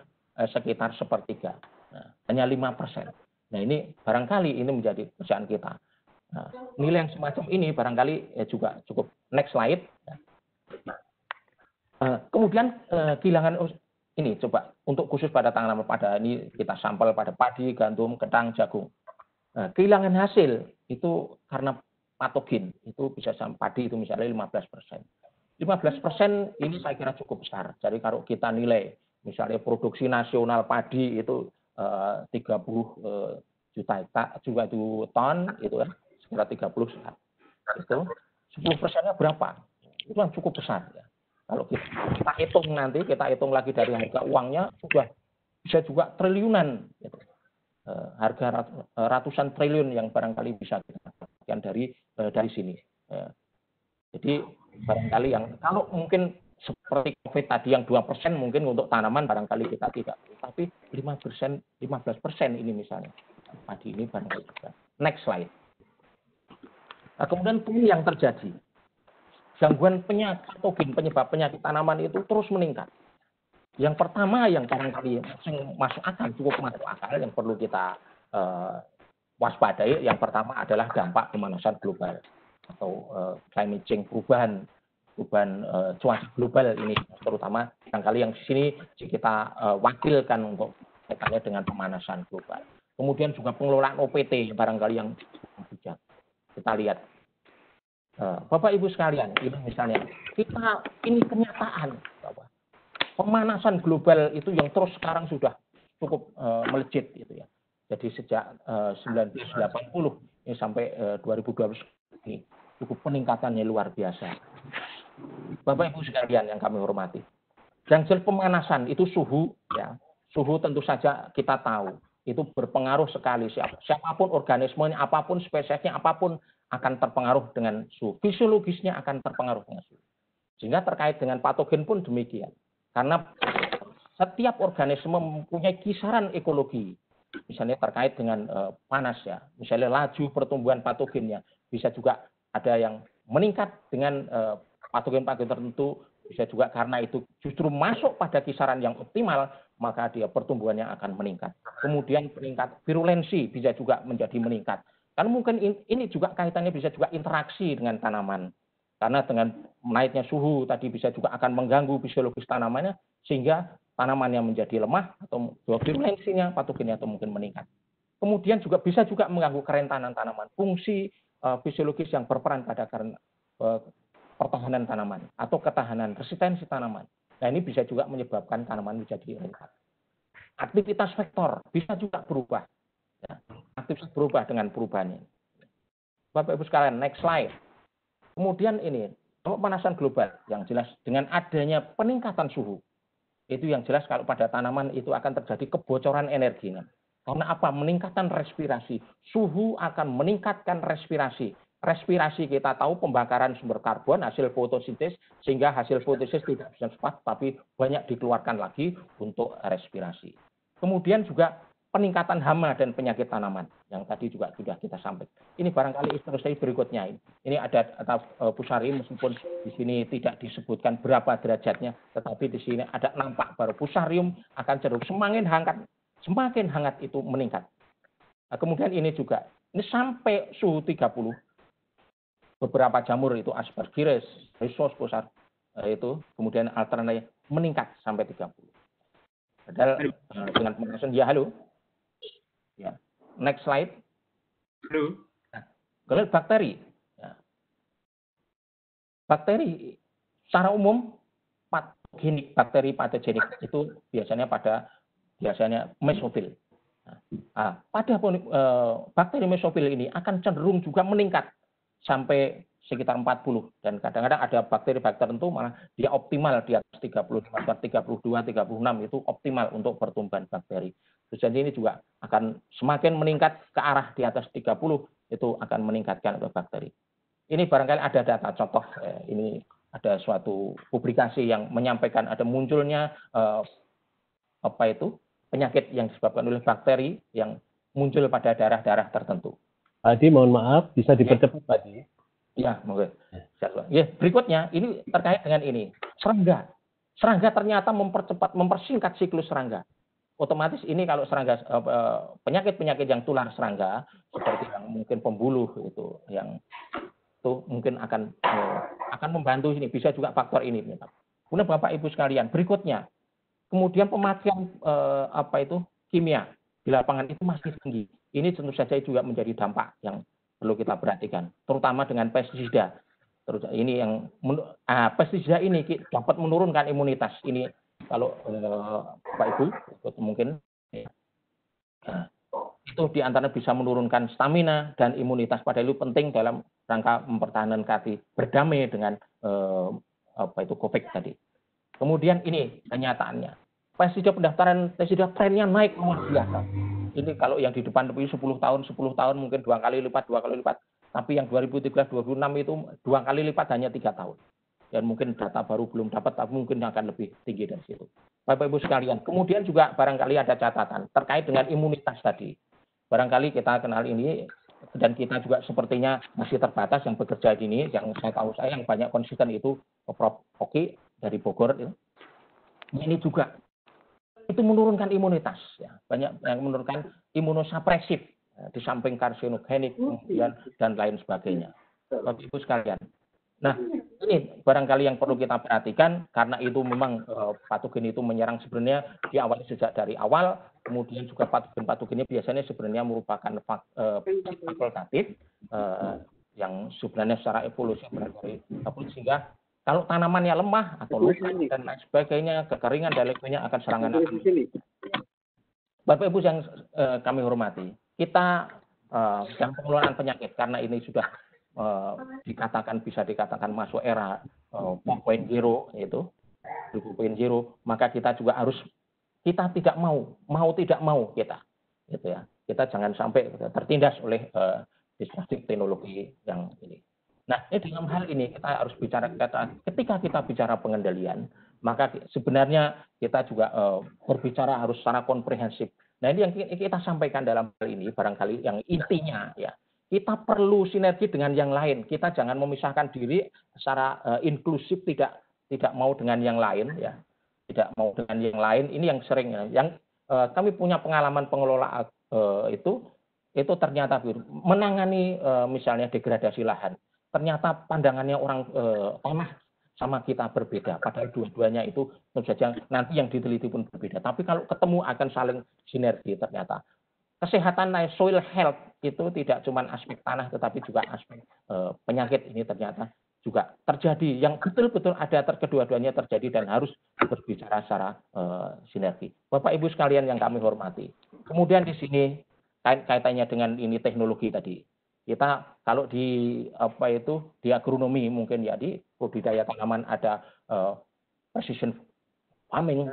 sekitar sepertiga, hanya 5%. Nah ini barangkali ini menjadi pekerjaan kita. Nilai yang semacam ini barangkali juga cukup. Next slide. Kemudian kehilangan ini coba untuk khusus pada tanaman pada ini kita sampel pada padi, gandum, ketan, jagung. Kehilangan hasil itu karena patogen itu bisa sampai padi itu misalnya 15%. 15% ini saya kira cukup besar. Jadi kalau kita nilai misalnya produksi nasional padi itu 30 juta ton itu kan sekitar 30 juta. Itu 10%-nya berapa? Itu kan cukup besar ya. Kalau kita hitung lagi dari harga uangnya sudah bisa juga triliunan gitu. Harga ratusan triliun yang barangkali bisa kita dapatkan dari sini. Jadi barangkali yang kalau mungkin seperti COVID tadi yang 2% mungkin untuk tanaman barangkali kita tidak, tapi 15% ini misalnya padi ini barangkali juga. Next slide. Nah, kemudian ini yang terjadi, gangguan patogen penyebab penyakit tanaman itu terus meningkat. Yang pertama yang barangkali masuk akal, cukup masuk akal yang perlu kita waspadai, yang pertama adalah dampak pemanasan global atau climate change, perubahan cuaca global ini, terutama barangkali yang di sini kita wakilkan untuk kaitannya dengan pemanasan global. Kemudian juga pengelolaan OPT barangkali yang bijak. Kita lihat, Bapak Ibu sekalian, ini misalnya ini kenyataan bahwa pemanasan global itu yang terus sekarang sudah cukup melejit gitu ya. Jadi sejak 1980 ini sampai 2020 ini cukup peningkatannya luar biasa. Bapak Ibu sekalian yang kami hormati, yang jelas pemanasan itu suhu ya, suhu tentu saja kita tahu itu berpengaruh sekali, siapapun organismenya, apapun spesiesnya, apapun akan terpengaruh dengan suhu, fisiologisnya akan terpengaruh dengan suhu. Sehingga terkait dengan patogen pun demikian, karena setiap organisme mempunyai kisaran ekologi, misalnya terkait dengan panas ya, misalnya laju pertumbuhan patogennya, bisa juga ada yang meningkat dengan patogen-patogen tertentu, bisa juga karena itu justru masuk pada kisaran yang optimal, maka dia pertumbuhannya akan meningkat. Kemudian meningkat virulensi bisa juga menjadi meningkat. Karena mungkin ini juga kaitannya bisa juga interaksi dengan tanaman. Karena dengan naiknya suhu tadi bisa juga akan mengganggu fisiologis tanamannya, sehingga tanamannya menjadi lemah atau virulensinya, patogennya atau mungkin meningkat. Kemudian juga bisa juga mengganggu kerentanan tanaman, fungsi fisiologis yang berperan pada pertahanan tanaman atau ketahanan resistensi tanaman. Nah ini bisa juga menyebabkan tanaman menjadi rentan. Aktivitas vektor bisa juga berubah. Ya. Aktivitas berubah dengan perubahannya. Bapak Ibu sekalian, next slide. Kemudian ini pemanasan global yang jelas dengan adanya peningkatan suhu. Itu yang jelas kalau pada tanaman itu akan terjadi kebocoran energi. Karena apa? Meningkatkan respirasi. Suhu akan meningkatkan respirasi. Respirasi kita tahu pembakaran sumber karbon, hasil fotosintesis, sehingga hasil fotosintesis tidak bisa cepat, tapi banyak dikeluarkan lagi untuk respirasi. Kemudian juga peningkatan hama dan penyakit tanaman, yang tadi juga sudah kita sampaikan. Ini barangkali ilustrasi berikutnya. Ini ada Fusarium, meskipun di sini tidak disebutkan berapa derajatnya, tetapi di sini ada nampak bahwa Fusarium akan cenderung semakin hangat itu meningkat. Nah, kemudian ini juga, ini sampai suhu 30, beberapa jamur itu Aspergillus, Rhizopus, itu kemudian alternatif meningkat sampai 30. Padahal dengan pemeriksaan ya halo. Ya. Next slide. Halo. Nah, kalau bakteri. Ya. Bakteri secara umum patogenik, bakteri patogenik itu biasanya mesofil. Nah, pada bakteri mesofil ini akan cenderung juga meningkat sampai sekitar 40 dan kadang-kadang ada bakteri-bakteri tertentu malah dia optimal di atas 35, 32, 36 itu optimal untuk pertumbuhan bakteri. Jadi ini juga akan semakin meningkat ke arah di atas 30 itu akan meningkatkan bakteri. Ini barangkali ada data contoh ini ada suatu publikasi yang menyampaikan ada munculnya penyakit yang disebabkan oleh bakteri yang muncul pada darah-darah tertentu. Adi, mohon maaf, bisa dipercepat, Pak Adi? Ya, monggo. Ya, berikutnya ini terkait dengan ini. Serangga. Serangga ternyata mempersingkat siklus serangga. Otomatis ini kalau serangga penyakit-penyakit yang tular serangga seperti yang mungkin pembuluh itu yang itu mungkin akan membantu ini, bisa juga faktor ini. Kemudian Bapak Ibu sekalian, berikutnya kemudian pemakaian kimia di lapangan itu masih tinggi. Ini tentu saja juga menjadi dampak yang perlu kita perhatikan, terutama dengan pestisida. Terus ini yang pestisida ini dapat menurunkan imunitas. Ini kalau Bapak Ibu mungkin itu diantara bisa menurunkan stamina dan imunitas. Padahal itu penting dalam rangka mempertahankan hati berdamai dengan COVID tadi. Kemudian ini kenyataannya. Pestisida pendaftaran pestisida trennya naik luar biasa. Ini kalau yang di depan lebih 10 tahun mungkin 2 kali lipat. Tapi yang 2013-2006 itu 2 kali lipat hanya 3 tahun. Dan mungkin data baru belum dapat, tapi mungkin akan lebih tinggi dari situ. Bapak Ibu sekalian, kemudian juga barangkali ada catatan terkait dengan imunitas tadi. Barangkali kita kenal ini, dan kita juga sepertinya masih terbatas yang bekerja di ini, yang saya tahu yang banyak konsisten itu Prof. Oki dari Bogor. Ini juga itu menurunkan imunitas, ya. Banyak yang menurunkan imunosupresif, di samping karsinogenik kemudian dan lain sebagainya. Bapak Ibu sekalian. Nah, ini barangkali yang perlu kita perhatikan karena itu memang patogen itu menyerang sebenarnya diawali sejak dari awal, kemudian juga patogen-patogennya biasanya sebenarnya merupakan fakultatif yang sebenarnya secara evolusi berarti sehingga kalau tanamannya lemah atau luka dan lain sebagainya, kekeringan dan lain-lainnya akan serangan. Bapak Ibu yang kami hormati, kita dalam pengelolaan penyakit karena ini sudah bisa dikatakan masuk era 4.0 itu 2.0, maka kita juga harus kita tidak tidak mau kita gitu ya. Kita jangan sampai tertindas oleh disruptif teknologi yang ini. Nah, dalam hal ini kita harus bicara ketika kita bicara pengendalian, maka sebenarnya kita juga berbicara harus secara komprehensif. Nah, ini yang kita sampaikan dalam hal ini barangkali yang intinya ya. Kita perlu sinergi dengan yang lain. Kita jangan memisahkan diri secara inklusif, tidak mau dengan yang lain ya. Tidak mau dengan yang lain. Ini yang sering yang kami punya pengalaman pengelola itu ternyata menangani misalnya degradasi lahan. Ternyata pandangannya orang tanah sama kita berbeda. Padahal dua-duanya itu tentu saja nanti yang diteliti pun berbeda. Tapi kalau ketemu akan saling sinergi ternyata. Kesehatan soil health itu tidak cuma aspek tanah tetapi juga aspek penyakit ini ternyata juga terjadi. Yang betul-betul ada kedua-duanya terjadi dan harus berbicara secara sinergi. Bapak Ibu sekalian yang kami hormati. Kemudian di sini kaitannya dengan ini teknologi tadi. Kita kalau di di agronomi mungkin ya di budidaya tanaman ada precision farming,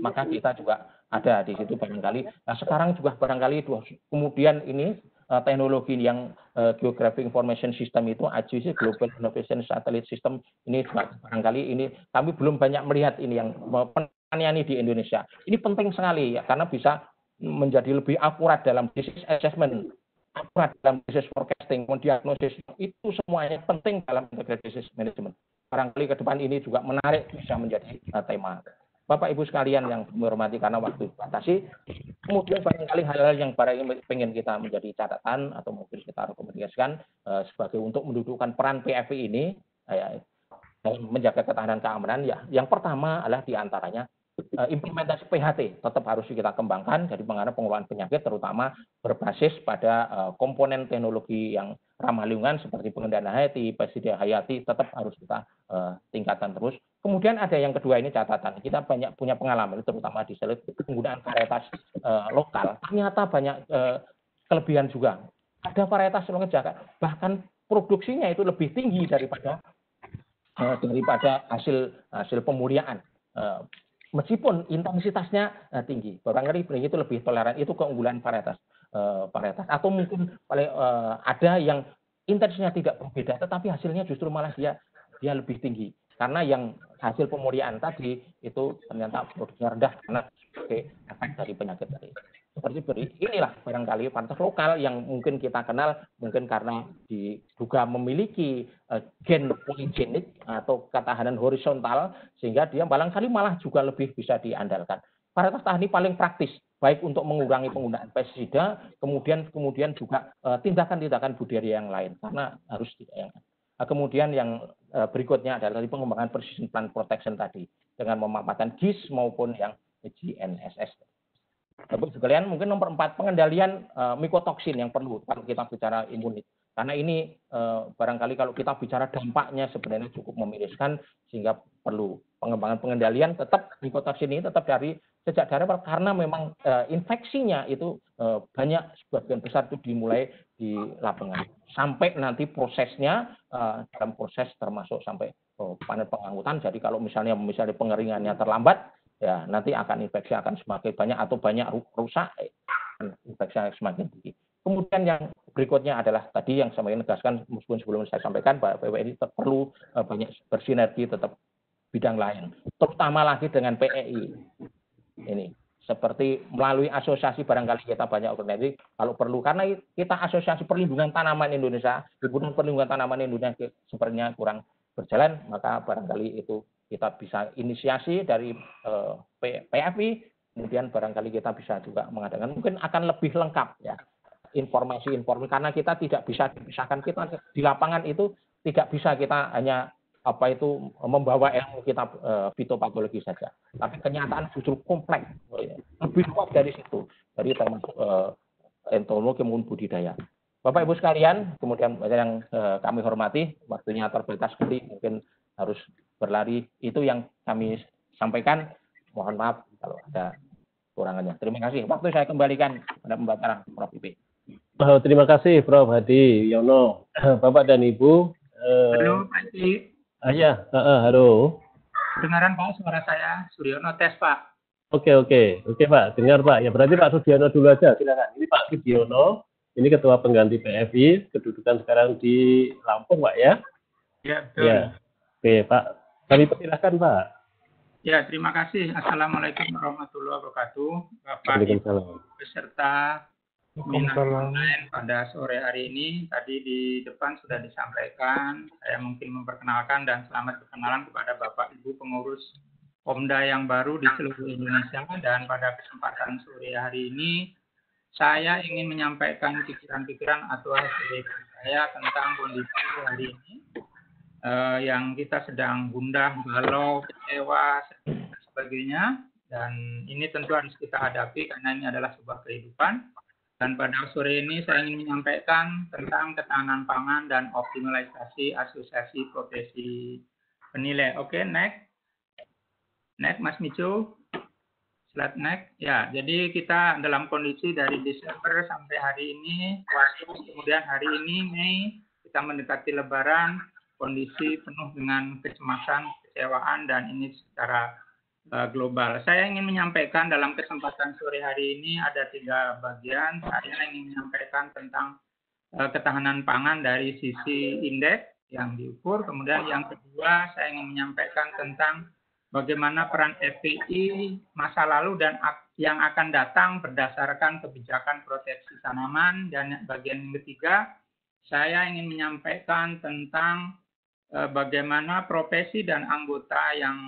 maka kita juga ada di situ barangkali. Nah, sekarang juga barangkali kemudian ini teknologi yang Geographic Information System itu AGS Global Innovation Satellite System ini juga barangkali ini kami belum banyak melihat ini yang penanganan di Indonesia. Ini penting sekali ya karena bisa menjadi lebih akurat dalam disease assessment, akurat dalam disease forecasting, diagnosis, itu semuanya penting dalam integrated disease management. Barangkali ke depan ini juga menarik bisa menjadi tema. Bapak Ibu sekalian yang menghormati karena waktu dibatasi, kemudian barangkali hal-hal yang pengen kita menjadi catatan atau mungkin kita rekomendasikan sebagai untuk mendudukkan peran PFI ini, menjaga ketahanan keamanan ya. Yang pertama adalah diantaranya implementasi PHT tetap harus kita kembangkan dari pengelolaan penyakit, terutama berbasis pada komponen teknologi yang ramah lingkungan seperti pengendalian hayati, pestisida hayati tetap harus kita tingkatkan terus. Kemudian ada yang kedua, ini catatan, kita banyak punya pengalaman terutama di sawit penggunaan varietas lokal, ternyata banyak kelebihan juga. Ada varietas lokal Jakarta, bahkan produksinya itu lebih tinggi daripada hasil pemurniaan. Meskipun intensitasnya tinggi, barangkali itu lebih toleran, itu keunggulan varietas. Atau mungkin ada yang intensitasnya tidak berbeda, tetapi hasilnya justru malah dia lebih tinggi, karena yang hasil pemurniaan tadi itu ternyata produksinya rendah karena sebagai efek dari penyakit tadi. Seperti inilah barangkali varietas lokal yang mungkin kita kenal, mungkin karena diduga memiliki gen poligenik atau ketahanan horizontal, sehingga dia barangkali malah juga lebih bisa diandalkan. Varietas tahan ini paling praktis, baik untuk mengurangi penggunaan pestisida, kemudian juga tindakan-tindakan budidaya yang lain, karena harus didayangkan. Kemudian yang berikutnya adalah pengembangan precision plant protection tadi, dengan memanfaatkan GIS maupun yang GNSS. Bapak sekalian, mungkin nomor 4, pengendalian mikotoksin yang perlu kalau kita bicara imunit. Karena ini barangkali kalau kita bicara dampaknya sebenarnya cukup memiriskan, sehingga perlu pengembangan pengendalian tetap mikotoksin ini tetap sejak dari awal, karena memang infeksinya itu banyak, sebagian besar itu dimulai di lapangan. Sampai nanti prosesnya dalam proses termasuk sampai panen pengangkutan. Jadi kalau misalnya pengeringannya terlambat, ya nanti infeksi akan semakin banyak atau banyak rusak, infeksi semakin tinggi. Kemudian yang berikutnya adalah tadi yang saya menegaskan, meskipun sebelum saya sampaikan, Pak PWNI perlu banyak bersinergi tetap bidang lain, terutama lagi dengan PEI. Ini seperti melalui asosiasi, barangkali kita banyak koordinasi kalau perlu, karena kita asosiasi perlindungan tanaman Indonesia, himpunan perlindungan tanaman Indonesia sepertinya kurang berjalan, maka barangkali itu kita bisa inisiasi dari PFI, kemudian barangkali kita bisa juga mengadakan, mungkin akan lebih lengkap ya informasi karena kita tidak bisa dipisahkan, kita di lapangan itu tidak bisa kita hanya membawa ilmu kita fitopatologi saja, tapi kenyataan justru kompleks, lebih luas dari situ, dari termasuk entomologi maupun budidaya. Bapak Ibu sekalian, kemudian yang kami hormati, waktunya terbatas sekali, mungkin harus berlari. Itu yang kami sampaikan. Mohon maaf kalau ada kurangannya. Terima kasih. Waktu saya kembalikan pada pembicara Prof. IP. Terima kasih Prof. Hadi Yono. Bapak dan Ibu. Halo Pak Edi. Ya, halo. Dengaran Pak suara saya, Suryono tes Pak. Oke Pak, dengar Pak. Ya berarti Pak Sudiono dulu aja, silakan. Ini Pak Sudiono, ini Ketua Pengganti PFI, kedudukan sekarang di Lampung Pak ya? Ya betul. Ya. Oke Pak, kami persilahkan Pak. Ya terima kasih. Assalamualaikum warahmatullahi wabarakatuh. Bapak Ibu beserta minat online pada sore hari ini, tadi di depan sudah disampaikan, saya mungkin memperkenalkan dan selamat berkenalan kepada Bapak Ibu pengurus Pomda yang baru di seluruh Indonesia, dan pada kesempatan sore hari ini saya ingin menyampaikan pikiran-pikiran atau hasil saya tentang kondisi hari ini yang kita sedang gundah, galau, kecewa, dan sebagainya, dan ini tentu harus kita hadapi karena ini adalah sebuah kehidupan. Dan pada sore ini saya ingin menyampaikan tentang ketahanan pangan dan optimalisasi asosiasi profesi penilai. Oke, next. Next, Mas Mico. Slide next. Ya, jadi kita dalam kondisi dari Desember sampai hari ini, kemudian hari ini Mei, kita mendekati Lebaran, kondisi penuh dengan kecemasan, kecewaan, dan ini secara global. Saya ingin menyampaikan dalam kesempatan sore hari ini ada 3 bagian. Saya ingin menyampaikan tentang ketahanan pangan dari sisi indeks yang diukur. Kemudian yang kedua, saya ingin menyampaikan tentang bagaimana peran FPI masa lalu dan yang akan datang berdasarkan kebijakan proteksi tanaman. Dan bagian yang ketiga, saya ingin menyampaikan tentang bagaimana profesi dan anggota yang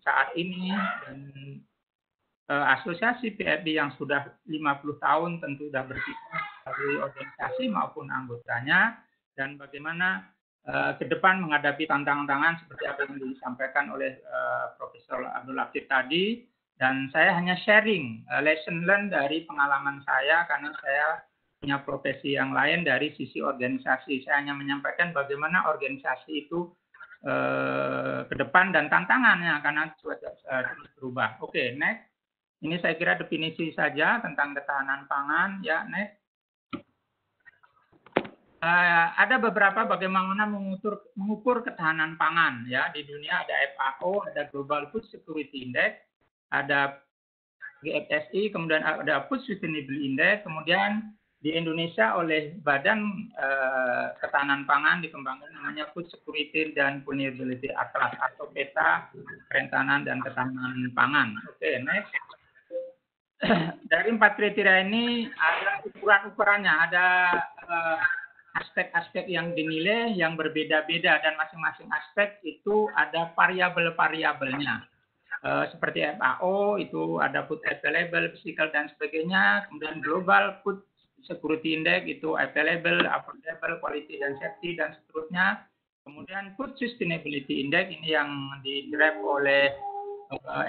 saat ini dan asosiasi PFI yang sudah 50 tahun tentu sudah berkiprah dari organisasi maupun anggotanya, dan bagaimana ke depan menghadapi tantangan-tantangan seperti apa yang disampaikan oleh Profesor Abdul Latif tadi, dan saya hanya sharing lesson learned dari pengalaman saya karena saya punya profesi yang lain dari sisi organisasi. Saya hanya menyampaikan bagaimana organisasi itu ke depan dan tantangannya karena cuaca terus berubah. Oke, next. Ini saya kira definisi saja tentang ketahanan pangan. Ya, next. Ada beberapa bagaimana mengukur ketahanan pangan. Ya, di dunia ada FAO, ada Global Food Security Index, ada GFSI, kemudian ada Food Sustainability Index, kemudian di Indonesia oleh Badan Ketahanan Pangan dikembangkan namanya Food Security dan Vulnerability Atlas atau peta kerentanan dan ketahanan pangan. Oke, next. Dari 4 kriteria ini ada ukuran-ukurannya, ada aspek-aspek yang dinilai yang berbeda-beda dan masing-masing aspek itu ada variabel-variabelnya. Seperti FAO itu ada food available, physical dan sebagainya. Kemudian Global Food Security Index itu available, affordable, quality dan safety dan seterusnya. Kemudian Food Sustainability Index ini yang didrive oleh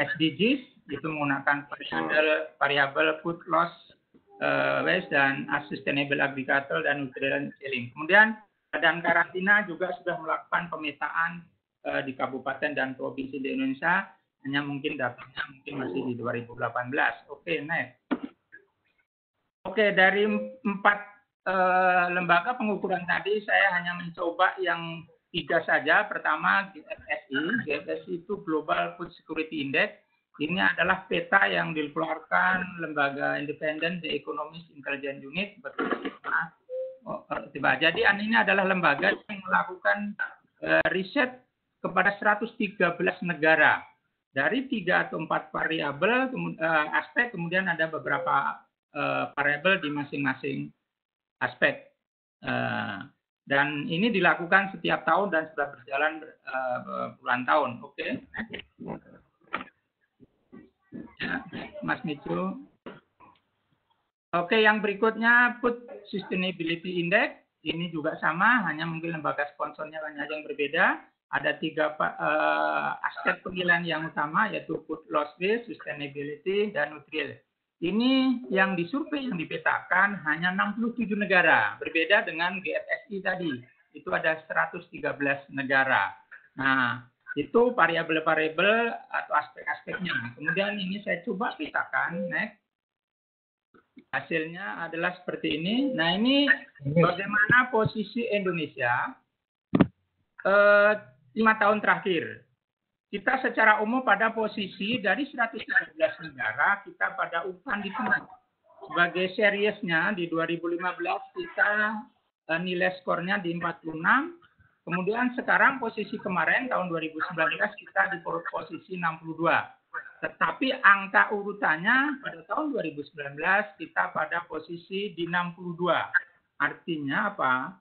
SDGs itu menggunakan variabel food loss, waste dan sustainable agriculture dan nutrient scaling. Kemudian Badan Karantina juga sudah melakukan pemetaan di kabupaten dan provinsi di Indonesia, hanya mungkin datanya mungkin masih di 2018. Oke, next. Oke, dari 4 lembaga pengukuran tadi saya hanya mencoba yang 3 saja. Pertama GFSI. GFSI itu Global Food Security Index. Ini adalah peta yang dikeluarkan lembaga independen The Economist Intelligence Unit. Jadi ini adalah lembaga yang melakukan riset kepada 113 negara. Dari 3 atau 4 variabel aspek, kemudian ada beberapa variabel di masing-masing aspek. Dan ini dilakukan setiap tahun dan sudah berjalan puluhan tahun. Oke. Ya, Mas Micu. Oke, yang berikutnya Food Sustainability Index. Ini juga sama, hanya mungkin lembaga sponsornya hanya yang berbeda. Ada 3 aspek penilaian yang utama, yaitu food loss waste, sustainability, dan nutrient. Ini yang disurvei, yang dipetakan hanya 67 negara. Berbeda dengan GFSI tadi. Itu ada 113 negara. Nah, itu variabel-variabel atau aspek-aspeknya. Kemudian ini saya coba petakan. Next. Hasilnya adalah seperti ini. Nah, ini bagaimana posisi Indonesia 5 tahun terakhir. Kita secara umum pada posisi dari 113 negara, kita pada urutan di tengah. Sebagai seriesnya di 2015 kita nilai skornya di 46. Kemudian sekarang posisi kemarin tahun 2019 kita di posisi 62. Tetapi angka urutannya pada tahun 2019 kita pada posisi di 62. Artinya apa?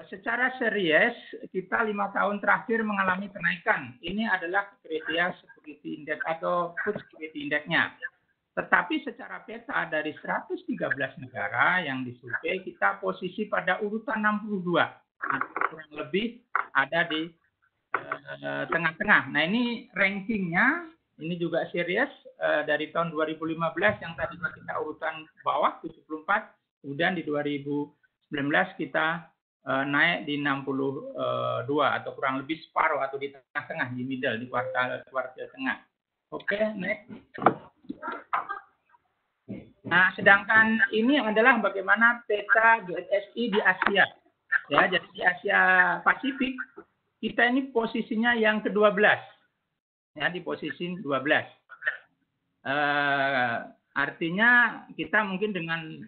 Secara series kita 5 tahun terakhir mengalami kenaikan. Ini adalah kriteria security index atau food security index-nya. Tetapi secara peta dari 113 negara yang disurvei kita posisi pada urutan 62. Kurang lebih ada di tengah-tengah. Nah, ini rankingnya, ini juga series dari tahun 2015 yang tadi kita urutan bawah 74, kemudian di 2019 kita naik di 62 atau kurang lebih separuh atau di tengah-tengah, di middle, di kuartal tengah. Oke, next. Nah, sedangkan ini adalah bagaimana peta GFSI di Asia. Ya, jadi di Asia Pasifik kita ini posisinya yang ke-12. Ya, di posisi 12. Artinya kita mungkin dengan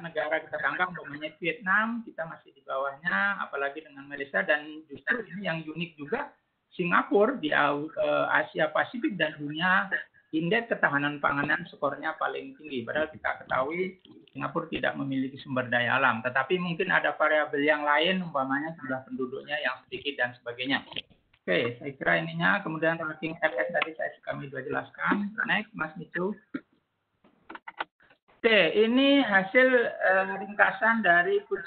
negara tetangga umpamanya Vietnam, kita masih di bawahnya, apalagi dengan Malaysia, dan justru ini yang unik juga Singapura di Asia Pasifik dan dunia indeks ketahanan panganan skornya paling tinggi. Padahal kita ketahui Singapura tidak memiliki sumber daya alam, tetapi mungkin ada variabel yang lain, umpamanya jumlah penduduknya yang sedikit dan sebagainya. Oke, saya kira ininya. Kemudian ranking FS tadi kami sudah jelaskan. Next, Mas Micu. Oke, ini hasil ringkasan dari Food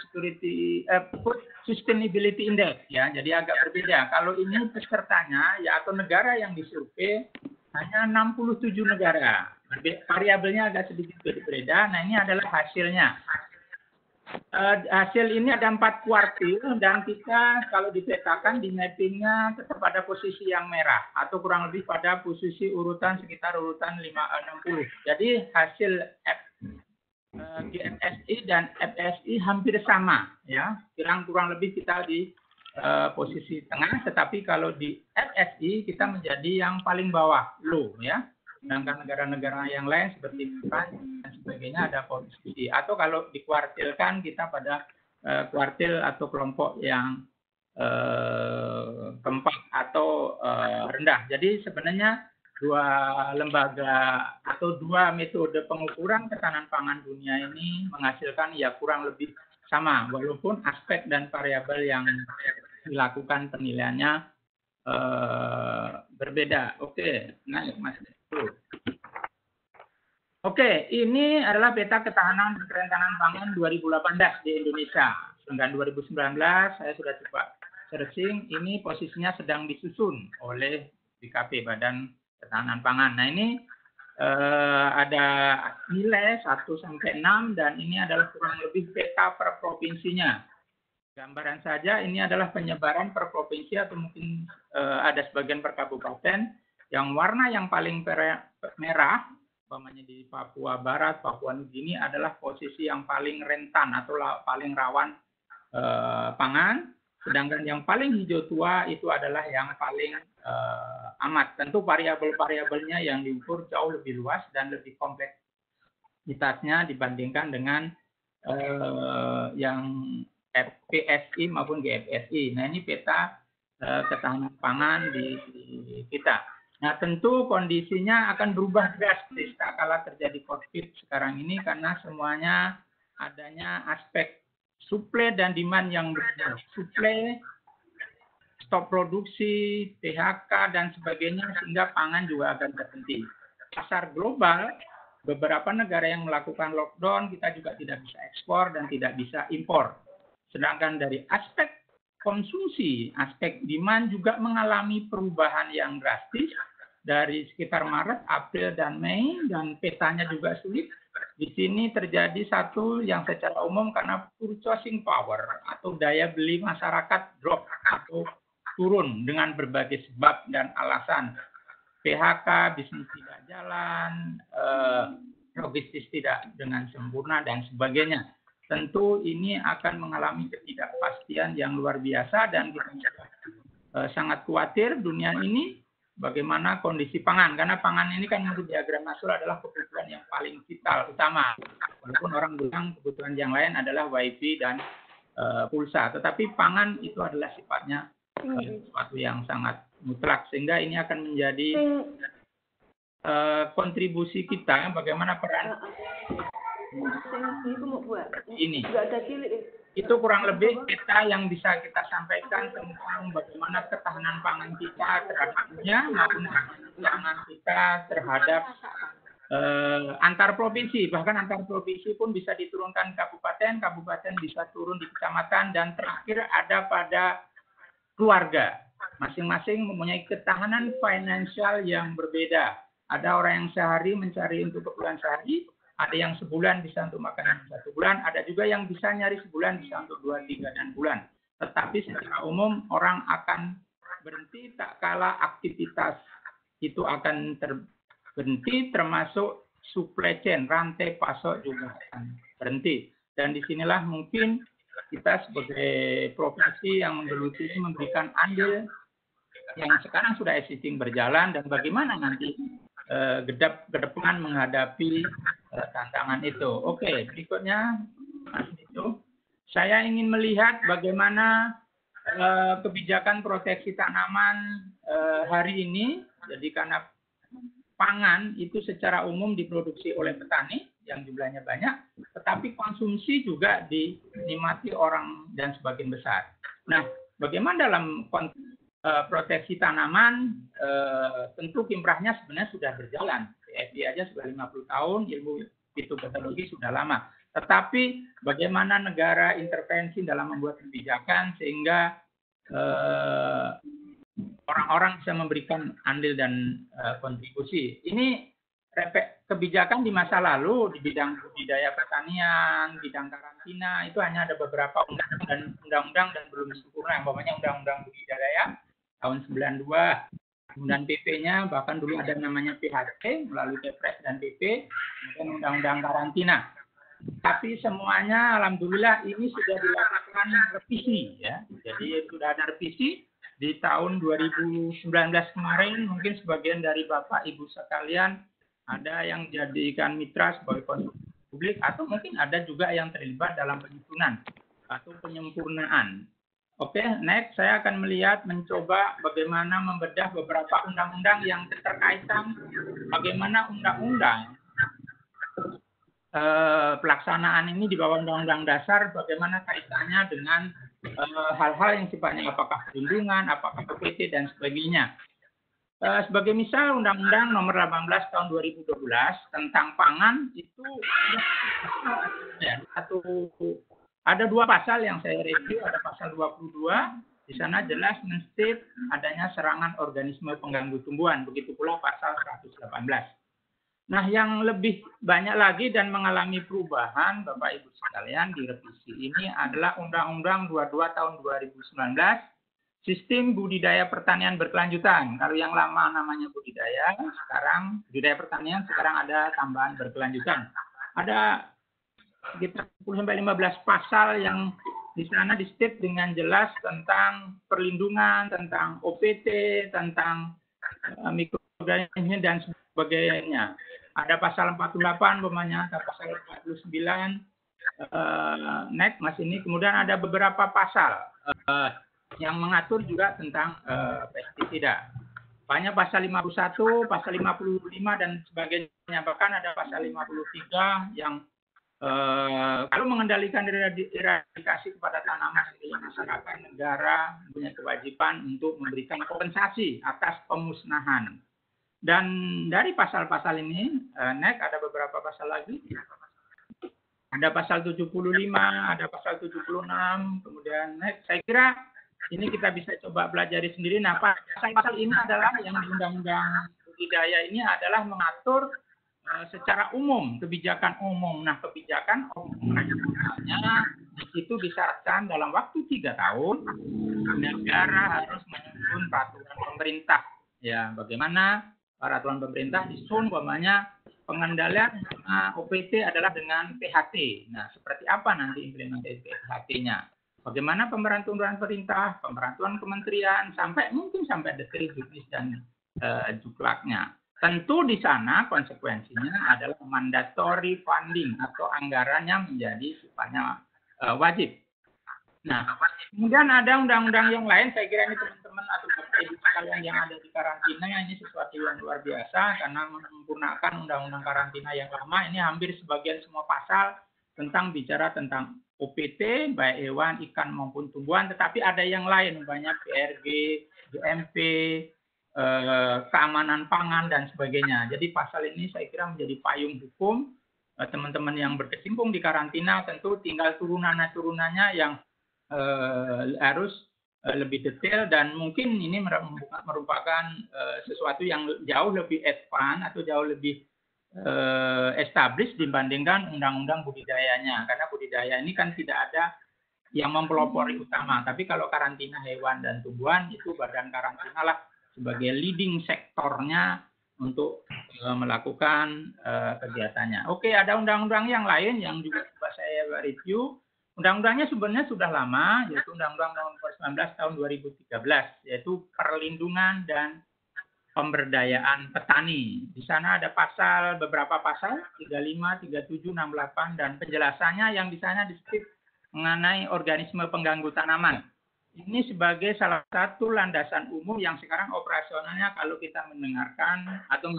Sustainability Index ya. Jadi agak berbeda. Kalau ini pesertanya ya atau negara yang disurvei hanya 67 negara. Variabelnya agak sedikit berbeda. Nah, ini adalah hasilnya. Hasil ini ada 4 kuartil dan kita kalau dipetakan di mappingnya tetap pada posisi yang merah atau kurang lebih pada posisi urutan sekitar urutan 60. Jadi hasil GFSI dan FSI hampir sama ya, kurang lebih kita di posisi tengah, tetapi kalau di FSI kita menjadi yang paling bawah, low ya. Sedangkan negara-negara yang lain seperti Prancis dan sebagainya ada posisi, atau kalau dikuartilkan kita pada kuartil atau kelompok yang keempat atau rendah. Jadi sebenarnya 2 lembaga atau 2 metode pengukuran ketahanan pangan dunia ini menghasilkan ya kurang lebih sama, walaupun aspek dan variabel yang dilakukan penilaiannya berbeda. Oke, naik Mas. Oke, ini adalah peta ketahanan dan kerentanan pangan 2018 di Indonesia. Sedangkan 2019 saya sudah coba searching, ini posisinya sedang disusun oleh BKP, Badan Ketahanan Pangan. Nah, ini ada nilai 1 sampai 6 dan ini adalah kurang lebih peta per provinsinya. Gambaran saja ini adalah penyebaran per provinsi atau mungkin ada sebagian per kabupaten. Yang warna yang paling merah, umpamanya di Papua Barat, Papua Nugini adalah posisi yang paling rentan atau paling rawan pangan. Sedangkan yang paling hijau tua itu adalah yang paling amat. Tentu variabel-variabelnya yang diukur jauh lebih luas dan lebih kompleksitasnya dibandingkan dengan yang PSI maupun GFSI. Nah, ini peta ketahanan pangan di kita. Nah, tentu kondisinya akan berubah drastis tak kala terjadi COVID sekarang ini karena semuanya adanya aspek suplai dan demand yang berbeda. Suplai, stop produksi, PHK, dan sebagainya, sehingga pangan juga akan terhenti. Pasar global, beberapa negara yang melakukan lockdown, kita juga tidak bisa ekspor dan tidak bisa impor. Sedangkan dari aspek konsumsi, aspek demand juga mengalami perubahan yang drastis dari sekitar Maret, April, dan Mei, dan petanya juga sulit. Di sini terjadi satu yang secara umum karena purchasing power atau daya beli masyarakat drop atau turun dengan berbagai sebab dan alasan. PHK, bisnis tidak jalan, logistik tidak dengan sempurna, dan sebagainya. Tentu ini akan mengalami ketidakpastian yang luar biasa dan kita sangat khawatir dunia ini bagaimana kondisi pangan, karena pangan ini kan menurut diagram Maslow adalah kebutuhan yang paling vital, utama. Walaupun orang bilang kebutuhan yang lain adalah wifi dan pulsa, tetapi pangan itu adalah sifatnya sesuatu yang sangat mutlak, sehingga ini akan menjadi kontribusi kita bagaimana peran ini. Itu kurang lebih peta yang bisa kita sampaikan tentang bagaimana ketahanan pangan kita terhadap dunia maupun pangan kita terhadap antar provinsi. Bahkan antar provinsi pun bisa diturunkan kabupaten, kabupaten bisa turun di kecamatan, dan terakhir ada pada keluarga. Masing-masing mempunyai ketahanan finansial yang berbeda. Ada orang yang sehari mencari untuk keperluan sehari, ada yang sebulan bisa untuk makanan 1 bulan, ada juga yang bisa nyari sebulan bisa untuk 2, 3, dan bulan. Tetapi secara umum orang akan berhenti tak kala aktivitas itu akan berhenti, termasuk supply chain, rantai pasok juga akan berhenti. Dan disinilah mungkin kita sebagai profesi yang menggeluti ini memberikan andil yang sekarang sudah existing berjalan, dan bagaimana nanti ke depan menghadapi tantangan itu. Oke, berikutnya Mas Dito. Saya ingin melihat bagaimana kebijakan proteksi tanaman hari ini. Jadi karena pangan itu secara umum diproduksi oleh petani yang jumlahnya banyak, tetapi konsumsi juga dinikmati orang dan sebagian besar. Nah, bagaimana dalam proteksi tanaman, tentu kiprahnya sebenarnya sudah berjalan. PFI aja sudah 50 tahun, ilmu fitopatologi sudah lama. Tetapi bagaimana negara intervensi dalam membuat kebijakan sehingga orang-orang bisa memberikan andil dan kontribusi. Ini kebijakan di masa lalu di bidang budidaya pertanian, bidang karantina itu hanya ada beberapa undang-undang dan belum sempurna. Umpamanya undang-undang budidaya tahun 92, kemudian PP-nya bahkan dulu ada namanya PHT melalui Kepres dan PP, kemudian undang-undang karantina. Tapi semuanya alhamdulillah ini sudah dilakukan revisi ya. Jadi sudah ada revisi di tahun 2019 kemarin, mungkin sebagian dari Bapak Ibu sekalian ada yang dijadikan mitra sebagai konsultan publik atau mungkin ada juga yang terlibat dalam penyusunan atau penyempurnaan. Oke, next saya akan mencoba bagaimana membedah beberapa undang-undang yang terkaitan bagaimana undang-undang pelaksanaan ini di bawah Undang-Undang Dasar bagaimana kaitannya dengan hal-hal yang sifatnya apakah perlindungan, apakah PPT dan sebagainya. Sebagai misal Undang-Undang Nomor 18 Tahun 2012 tentang pangan itu ada dua pasal yang saya review, ada pasal 22 di sana jelas menstate adanya serangan organisme pengganggu tumbuhan, begitu pula pasal 118. Nah, yang lebih banyak lagi dan mengalami perubahan, Bapak Ibu sekalian, di revisi ini adalah Undang-Undang 22 tahun 2019, Sistem Budidaya Pertanian Berkelanjutan. Kalau yang lama namanya budidaya, sekarang budidaya pertanian, sekarang ada tambahan berkelanjutan. Ada sekitar 10-15 pasal yang di sana di-state dengan jelas tentang perlindungan, tentang OPT, tentang mikroorganisme dan sebagainya. Ada pasal 48, umpamanya, ada pasal 49, next mas ini. Kemudian ada beberapa pasal yang mengatur juga tentang pestisida. Banyak pasal 51, pasal 55 dan sebagainya. Bahkan ada pasal 53 yang kalau mengendalikan eradikasi kepada tanaman di masyarakat, negara punya kewajiban untuk memberikan kompensasi atas pemusnahan. Dan dari pasal-pasal ini, next ada beberapa pasal lagi. Ada pasal 75, ada pasal 76, kemudian next. Saya kira ini kita bisa coba pelajari sendiri. Nah, pasal-pasal ini adalah yang di Undang-Undang Budidaya ini adalah mengatur secara umum, kebijakan umum. Nah, kebijakan umumnya di situ disyaratkan dalam waktu 3 tahun, negara harus menyusun peraturan pemerintah. Ya, bagaimana peraturan pemerintah disusun, umpamanya pengendalian OPT adalah dengan PHT. Nah, seperti apa nanti implementasi PHT-nya? Bagaimana pemerantuan pemerintah, pemerantuan kementerian, sampai detail juknis dan juklaknya. Tentu di sana konsekuensinya adalah mandatory funding atau anggarannya menjadi sifatnya wajib. Nah, kemudian ada undang-undang yang lain, saya kira ini teman-teman atau Bapak Ibu sekalian yang ada di karantina, ini sesuatu yang luar biasa karena menyempurnakan undang-undang karantina yang lama. Ini hampir sebagian semua pasal tentang bicara tentang OPT, baik hewan, ikan maupun tumbuhan, tetapi ada yang lain, banyak PRG, GMP, keamanan pangan dan sebagainya. Jadi pasal ini saya kira menjadi payung hukum teman-teman yang berkecimpung di karantina, tentu tinggal turunannya yang harus lebih detail dan mungkin ini merupakan sesuatu yang jauh lebih advance atau jauh lebih established dibandingkan undang-undang budidayanya, karena budidaya ini kan tidak ada yang mempelopori utama, tapi kalau karantina hewan dan tumbuhan itu badan karantina lah sebagai leading sektornya untuk melakukan kegiatannya. Oke, ada undang-undang yang lain yang juga coba saya review. Undang-undangnya sebenarnya sudah lama, yaitu Undang-Undang Nomor 19 Tahun 2013, yaitu perlindungan dan pemberdayaan petani. Di sana ada beberapa pasal, 35, 37, 68, dan penjelasannya yang di sana disebut mengenai organisme pengganggu tanaman. Ini sebagai salah satu landasan umum yang sekarang operasionalnya kalau kita mendengarkan atau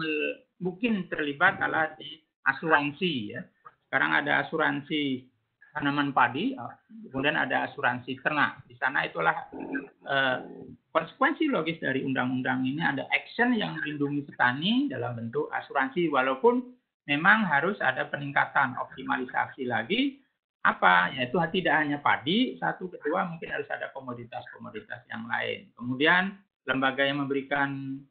mungkin terlibat adalah di asuransi. Ya. Sekarang ada asuransi tanaman padi, kemudian ada asuransi ternak. Di sana itulah konsekuensi logis dari undang-undang ini, ada action yang melindungi petani dalam bentuk asuransi, walaupun memang harus ada peningkatan optimalisasi lagi apa, yaitu tidak hanya padi, satu, kedua mungkin harus ada komoditas-komoditas yang lain. Kemudian lembaga yang memberikan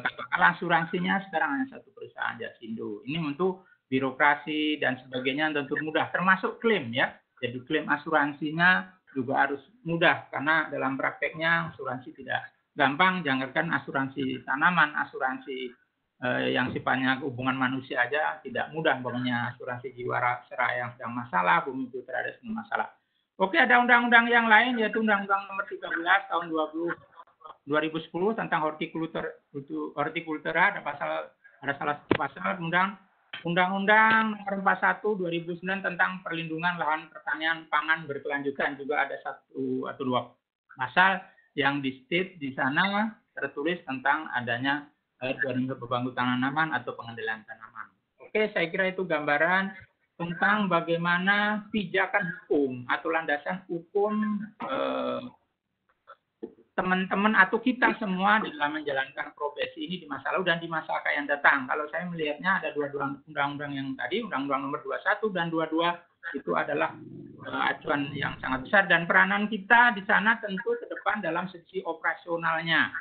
katakanlah asuransinya sekarang hanya satu perusahaan, Jasindo. Ini untuk birokrasi dan sebagainya tentu mudah, termasuk klaim ya. Jadi klaim asuransinya juga harus mudah karena dalam prakteknya asuransi tidak gampang, jangankan asuransi tanaman, asuransi yang sifatnya hubungan manusia aja tidak mudah, pokoknya asuransi jiwasraya yang sedang masalah, bumi putra ada sedang masalah. Oke, ada undang-undang yang lain yaitu Undang-Undang Nomor 13 tahun 2010 tentang hortikultura, ada salah satu pasal, kemudian Undang-Undang Nomor 41 2009 tentang perlindungan lahan pertanian pangan berkelanjutan, juga ada satu atau dua pasal yang di state di sana tertulis tentang adanya untuk pembangunan tanaman atau pengendalian tanaman. Oke, saya kira itu gambaran tentang bagaimana pijakan hukum atau landasan hukum teman-teman atau kita semua dalam menjalankan profesi ini di masa lalu dan di masa akan datang. Kalau saya melihatnya ada dua undang-undang yang tadi, Undang-Undang Nomor 21 dan 22 itu adalah acuan yang sangat besar, dan peranan kita di sana tentu ke depan dalam segi operasionalnya.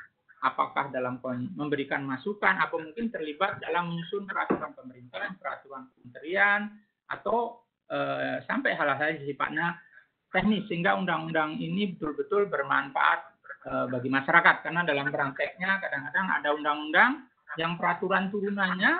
Apakah dalam memberikan masukan, apa mungkin terlibat dalam menyusun peraturan pemerintah, peraturan kementerian, atau sampai hal-hal sifatnya teknis, sehingga undang-undang ini betul-betul bermanfaat bagi masyarakat. Karena dalam prakteknya kadang-kadang ada undang-undang yang peraturan turunannya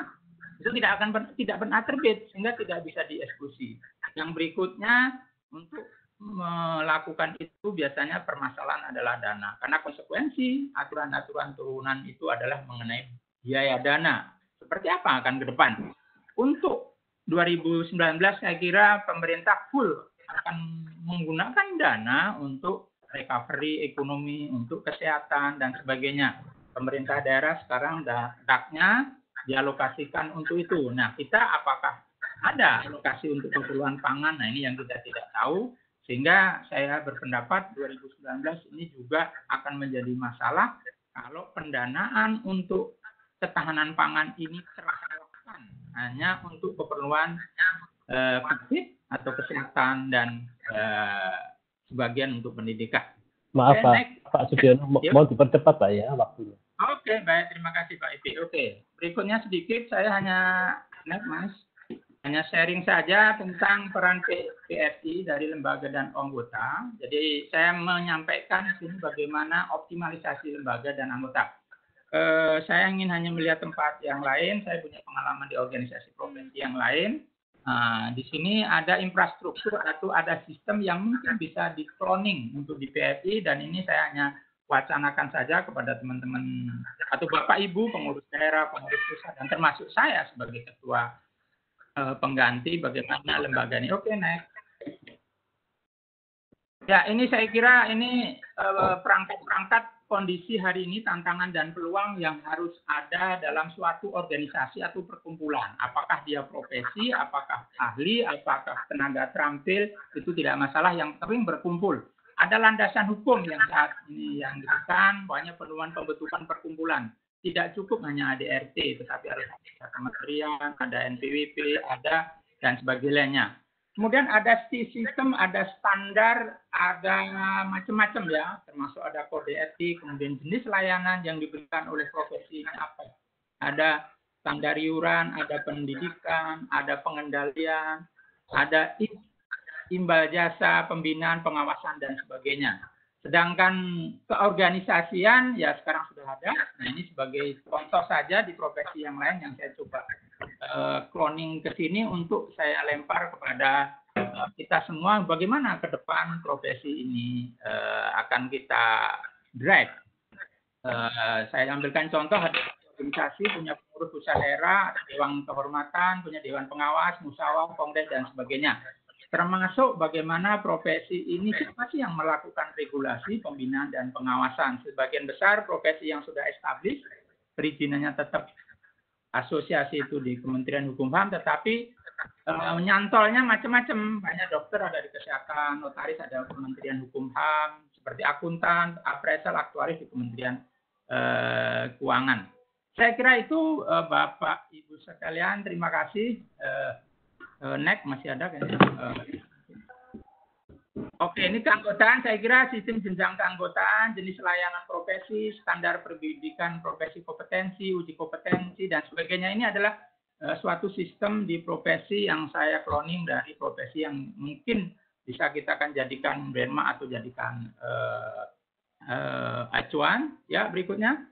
itu tidak pernah terbit, sehingga tidak bisa dieksekusi. Yang berikutnya untuk melakukan itu biasanya permasalahan adalah dana, karena konsekuensi aturan-aturan turunan itu adalah mengenai biaya dana. Seperti apa akan ke depan? Untuk 2019 saya kira pemerintah full akan menggunakan dana untuk recovery ekonomi, untuk kesehatan dan sebagainya. Pemerintah daerah sekarang DAK-nya dialokasikan untuk itu. Nah, kita apakah ada alokasi untuk keperluan pangan? Nah, ini yang kita tidak tahu. Sehingga saya berpendapat 2019 ini juga akan menjadi masalah kalau pendanaan untuk ketahanan pangan ini teralokkan hanya untuk keperluan COVID atau kesehatan dan sebagian untuk pendidikan. Maaf Pak Sugiono, mau dipercepat Pak ya waktunya. Oke, baik, terima kasih Pak Ipi. Oke, berikutnya sedikit saya hanya sharing saja tentang peran PRI dari lembaga dan anggota. Jadi saya menyampaikan di sini bagaimana optimalisasi lembaga dan anggota. Saya ingin hanya melihat tempat yang lain. Saya punya pengalaman di organisasi profesi yang lain. Di sini ada infrastruktur atau ada sistem yang mungkin bisa di-cloning untuk di PRI, dan ini saya hanya wacanakan saja kepada teman-teman atau Bapak Ibu pengurus daerah, pengurus pusat, dan termasuk saya sebagai ketua pengganti bagaimana lembaga ini. Oke, next. Ya, ini saya kira ini perangkat-perangkat kondisi hari ini, tantangan dan peluang yang harus ada dalam suatu organisasi atau perkumpulan. Apakah dia profesi, apakah ahli, apakah tenaga terampil, itu tidak masalah, yang penting berkumpul. Ada landasan hukum yang saat ini yang diberikan, banyak peluang pembentukan perkumpulan. Tidak cukup hanya ADRT, tetapi harus ada kementerian, ada NPWP, ada dan sebagainya. Kemudian ada sistem, ada standar, ada macam-macam ya, termasuk ada kode etik, kemudian jenis layanan yang diberikan oleh profesi ini apa. Ada standar iuran, ada pendidikan, ada pengendalian, ada imbal jasa, pembinaan, pengawasan, dan sebagainya. Sedangkan keorganisasian ya sekarang sudah ada. Nah, ini sebagai contoh saja di profesi yang lain yang saya coba cloning ke sini untuk saya lempar kepada kita semua, bagaimana ke depan profesi ini akan kita drive. Saya ambilkan contoh, ada organisasi punya pengurus pusat daerah, ada dewan kehormatan, punya dewan pengawas, musyawarah, kongres, dan sebagainya. Termasuk bagaimana profesi ini, siapa sih yang melakukan regulasi, pembinaan, dan pengawasan. Sebagian besar profesi yang sudah established, perizinannya tetap asosiasi itu di Kementerian Hukum HAM, tetapi nyantolnya macam-macam. Banyak dokter ada di kesehatan, notaris ada di Kementerian Hukum HAM, seperti akuntan, appraisal, aktuaris di Kementerian Keuangan. Saya kira itu Bapak Ibu sekalian, terima kasih. Next masih ada kayaknya. Oke, ini keanggotaan, saya kira sistem jenjang keanggotaan, jenis layanan profesi, standar pendidikan profesi kompetensi, uji kompetensi, dan sebagainya. Ini adalah suatu sistem di profesi yang saya cloning dari profesi yang mungkin bisa kita akan jadikan benchmark atau jadikan acuan. Ya, berikutnya.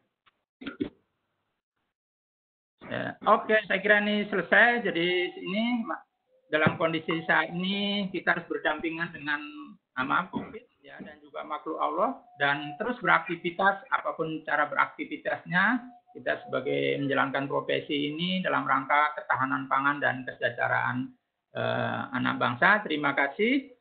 Oke, saya kira ini selesai. Jadi ini dalam kondisi saat ini kita harus berdampingan dengan COVID ya, dan juga makhluk Allah, dan terus beraktivitas apapun cara beraktivitasnya, kita sebagai menjalankan profesi ini dalam rangka ketahanan pangan dan kesejahteraan anak bangsa. Terima kasih.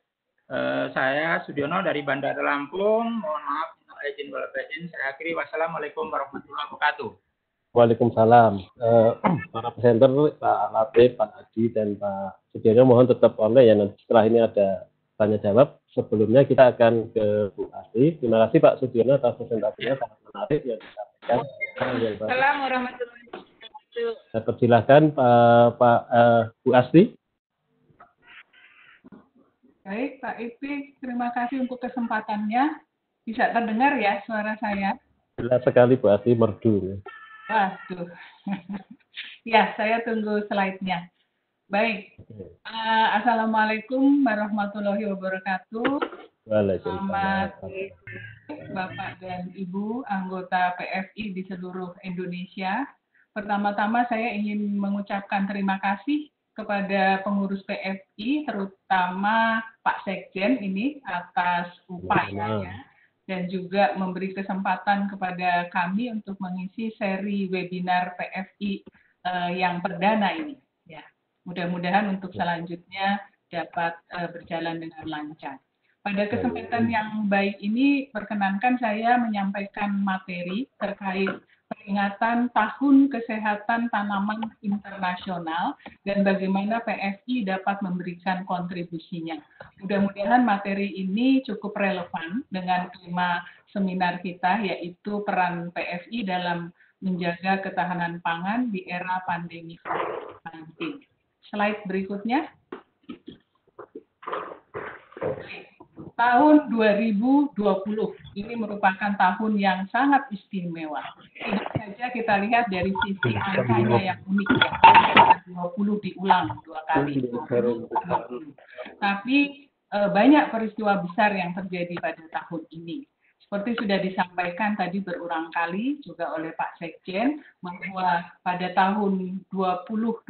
Saya Sudiono dari Bandar Lampung. Mohon maaf, izin wal faizin. Saya akhiri. Wassalamualaikum warahmatullahi wabarakatuh. Waalaikumsalam. Para presenter, Pak Latif, Pak Adi, dan Pak Sudiono mohon tetap online ya. Nanti setelah ini ada tanya jawab. Sebelumnya kita akan ke Bu Asti. Terima kasih Pak Sudiono atas presentasinya, sangat menarik yang disampaikan. Assalamualaikum warahmatullahi wabarakatuh. Saya persilahkan Bu Asti. Baik, Pak Ipik, terima kasih untuk kesempatannya. Bisa terdengar ya suara saya? Jelas sekali Bu Asti, merdu. Waduh. Ya, saya tunggu slide-nya. Baik. Assalamualaikum warahmatullahi wabarakatuh. Selamat Bapak dan Ibu anggota PFI di seluruh Indonesia. Pertama-tama saya ingin mengucapkan terima kasih kepada pengurus PFI, terutama Pak Sekjen ini atas upayanya dan juga memberi kesempatan kepada kami untuk mengisi seri webinar PFI yang perdana ini. Ya, mudah-mudahan untuk selanjutnya dapat berjalan dengan lancar. Pada kesempatan yang baik ini, perkenankan saya menyampaikan materi terkait peringatan Tahun Kesehatan Tanaman Internasional dan bagaimana PFI dapat memberikan kontribusinya. Mudah-mudahan materi ini cukup relevan dengan tema seminar kita, yaitu peran PFI dalam menjaga ketahanan pangan di era pandemi COVID-19. Slide berikutnya. Tahun 2020 ini merupakan tahun yang sangat istimewa. Tidak saja kita lihat dari sisi angkanya yang unik ya, 20 diulang 2 kali. Tapi banyak peristiwa besar yang terjadi pada tahun ini. Seperti sudah disampaikan tadi berulang kali juga oleh Pak Sekjen, bahwa pada tahun 2020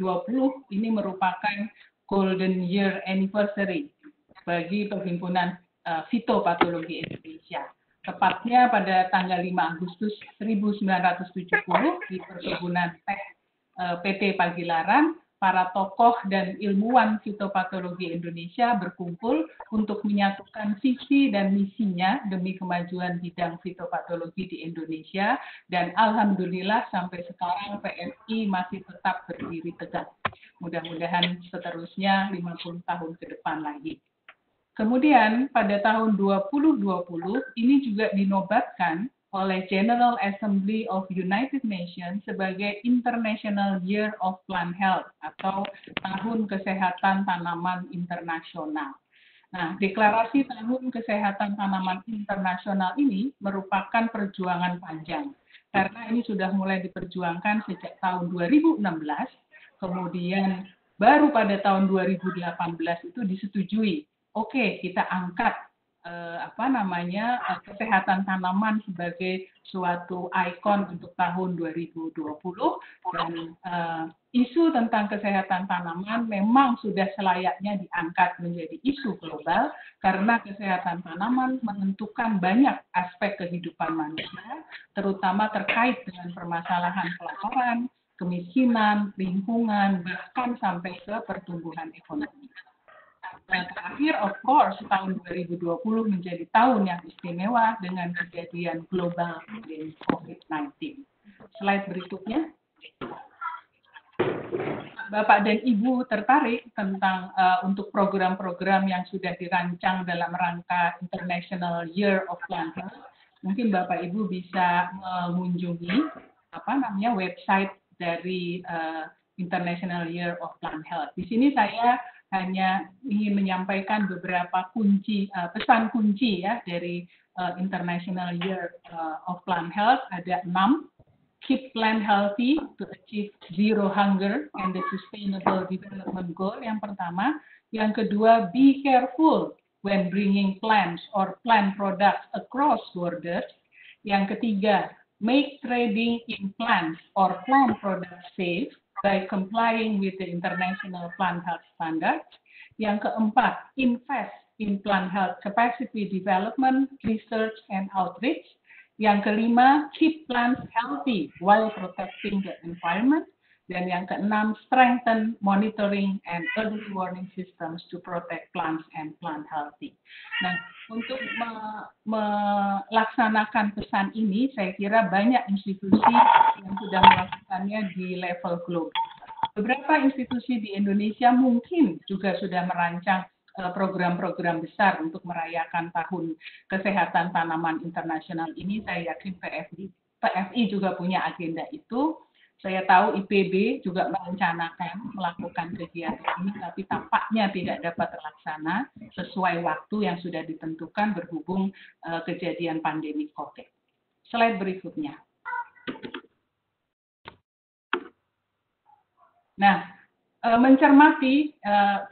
ini merupakan Golden Year Anniversary bagi Perhimpunan Fitopatologi Indonesia. Tepatnya pada tanggal 5 Agustus 1970 di Perkebunan Teh PT Pagilaran, para tokoh dan ilmuwan fitopatologi Indonesia berkumpul untuk menyatukan visi dan misinya demi kemajuan bidang fitopatologi di Indonesia, dan alhamdulillah sampai sekarang PFI masih tetap berdiri tegak. Mudah-mudahan seterusnya 50 tahun ke depan lagi. Kemudian pada tahun 2020 ini juga dinobatkan oleh General Assembly of United Nations sebagai International Year of Plant Health atau Tahun Kesehatan Tanaman Internasional. Nah, deklarasi Tahun Kesehatan Tanaman Internasional ini merupakan perjuangan panjang karena ini sudah mulai diperjuangkan sejak tahun 2016, kemudian baru pada tahun 2018 itu disetujui. Oke, kita angkat kesehatan tanaman sebagai suatu ikon untuk tahun 2020, dan isu tentang kesehatan tanaman memang sudah selayaknya diangkat menjadi isu global karena kesehatan tanaman menentukan banyak aspek kehidupan manusia, terutama terkait dengan permasalahan kelaparan, kemiskinan, lingkungan, bahkan sampai ke pertumbuhan ekonomi. Dan terakhir, of course, tahun 2020 menjadi tahun yang istimewa dengan kejadian global pandemi COVID-19. Slide berikutnya. Bapak dan Ibu tertarik tentang untuk program-program yang sudah dirancang dalam rangka International Year of Plant Health, mungkin Bapak Ibu bisa mengunjungi website dari International Year of Plant Health. Di sini saya hanya ingin menyampaikan beberapa pesan kunci ya dari International Year of Plant Health. Ada 6. Keep plant healthy to achieve zero hunger and the sustainable development goal, yang pertama. Yang kedua, be careful when bringing plants or plant products across borders. Yang ketiga, make trading in plants or plant products safe by complying with the International Plant Health Standards. Yang keempat, invest in plant health capacity development, research, and outreach. Yang kelima, keep plants healthy while protecting the environment. Dan yang keenam, strengthen monitoring and early warning systems to protect plants and plant healthy. Nah, untuk melaksanakan pesan ini, saya kira banyak institusi yang sudah melakukannya di level global. Beberapa institusi di Indonesia mungkin juga sudah merancang program-program besar untuk merayakan Tahun Kesehatan Tanaman Internasional ini. Saya yakin PFI juga punya agenda itu. Saya tahu IPB juga merencanakan melakukan kegiatan ini, tapi tampaknya tidak dapat terlaksana sesuai waktu yang sudah ditentukan berhubung kejadian pandemi COVID. Slide berikutnya. Nah, mencermati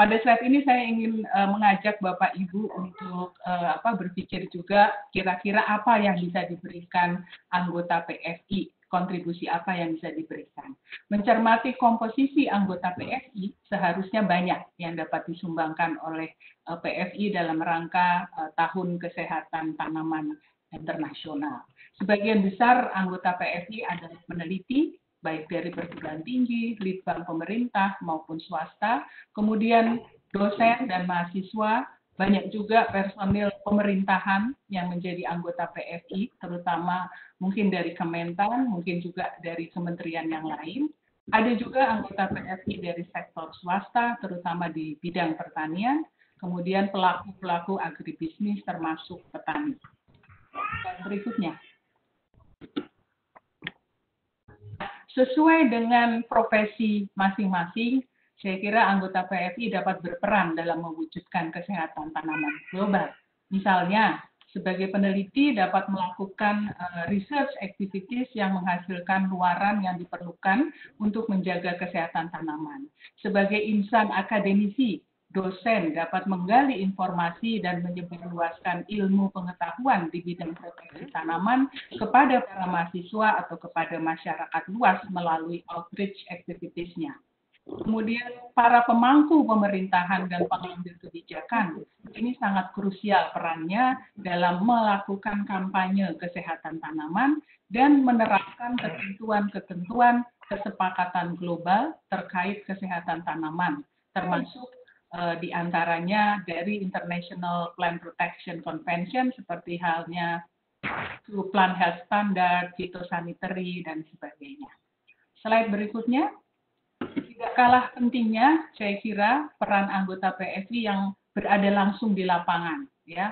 pada slide ini saya ingin mengajak Bapak Ibu untuk berpikir juga kira-kira apa yang bisa diberikan anggota PFI, kontribusi apa yang bisa diberikan. Mencermati komposisi anggota PFI seharusnya banyak yang dapat disumbangkan oleh PFI dalam rangka Tahun Kesehatan Tanaman Internasional. Sebagian besar anggota PFI adalah peneliti, baik dari perguruan tinggi, litbang pemerintah maupun swasta, kemudian dosen dan mahasiswa, banyak juga personil pemerintahan yang menjadi anggota PFI, terutama mungkin dari Kementan, mungkin juga dari kementerian yang lain. Ada juga anggota PFI dari sektor swasta, terutama di bidang pertanian, kemudian pelaku-pelaku agribisnis termasuk petani. Dan berikutnya. Sesuai dengan profesi masing-masing, saya kira anggota PFI dapat berperan dalam mewujudkan kesehatan tanaman global. Misalnya, sebagai peneliti dapat melakukan research activities yang menghasilkan luaran yang diperlukan untuk menjaga kesehatan tanaman. Sebagai insan akademisi, dosen dapat menggali informasi dan menyebarluaskan ilmu pengetahuan di bidang proteksi tanaman kepada para mahasiswa atau kepada masyarakat luas melalui outreach activities-nya. Kemudian para pemangku pemerintahan dan pengambil kebijakan ini sangat krusial perannya dalam melakukan kampanye kesehatan tanaman dan menerapkan ketentuan-ketentuan kesepakatan global terkait kesehatan tanaman, termasuk di antaranya dari International Plant Protection Convention seperti halnya Plant Health Standard, Phytosanitary, dan sebagainya. Slide berikutnya. Tidak kalah pentingnya, saya kira peran anggota PFI yang berada langsung di lapangan, ya,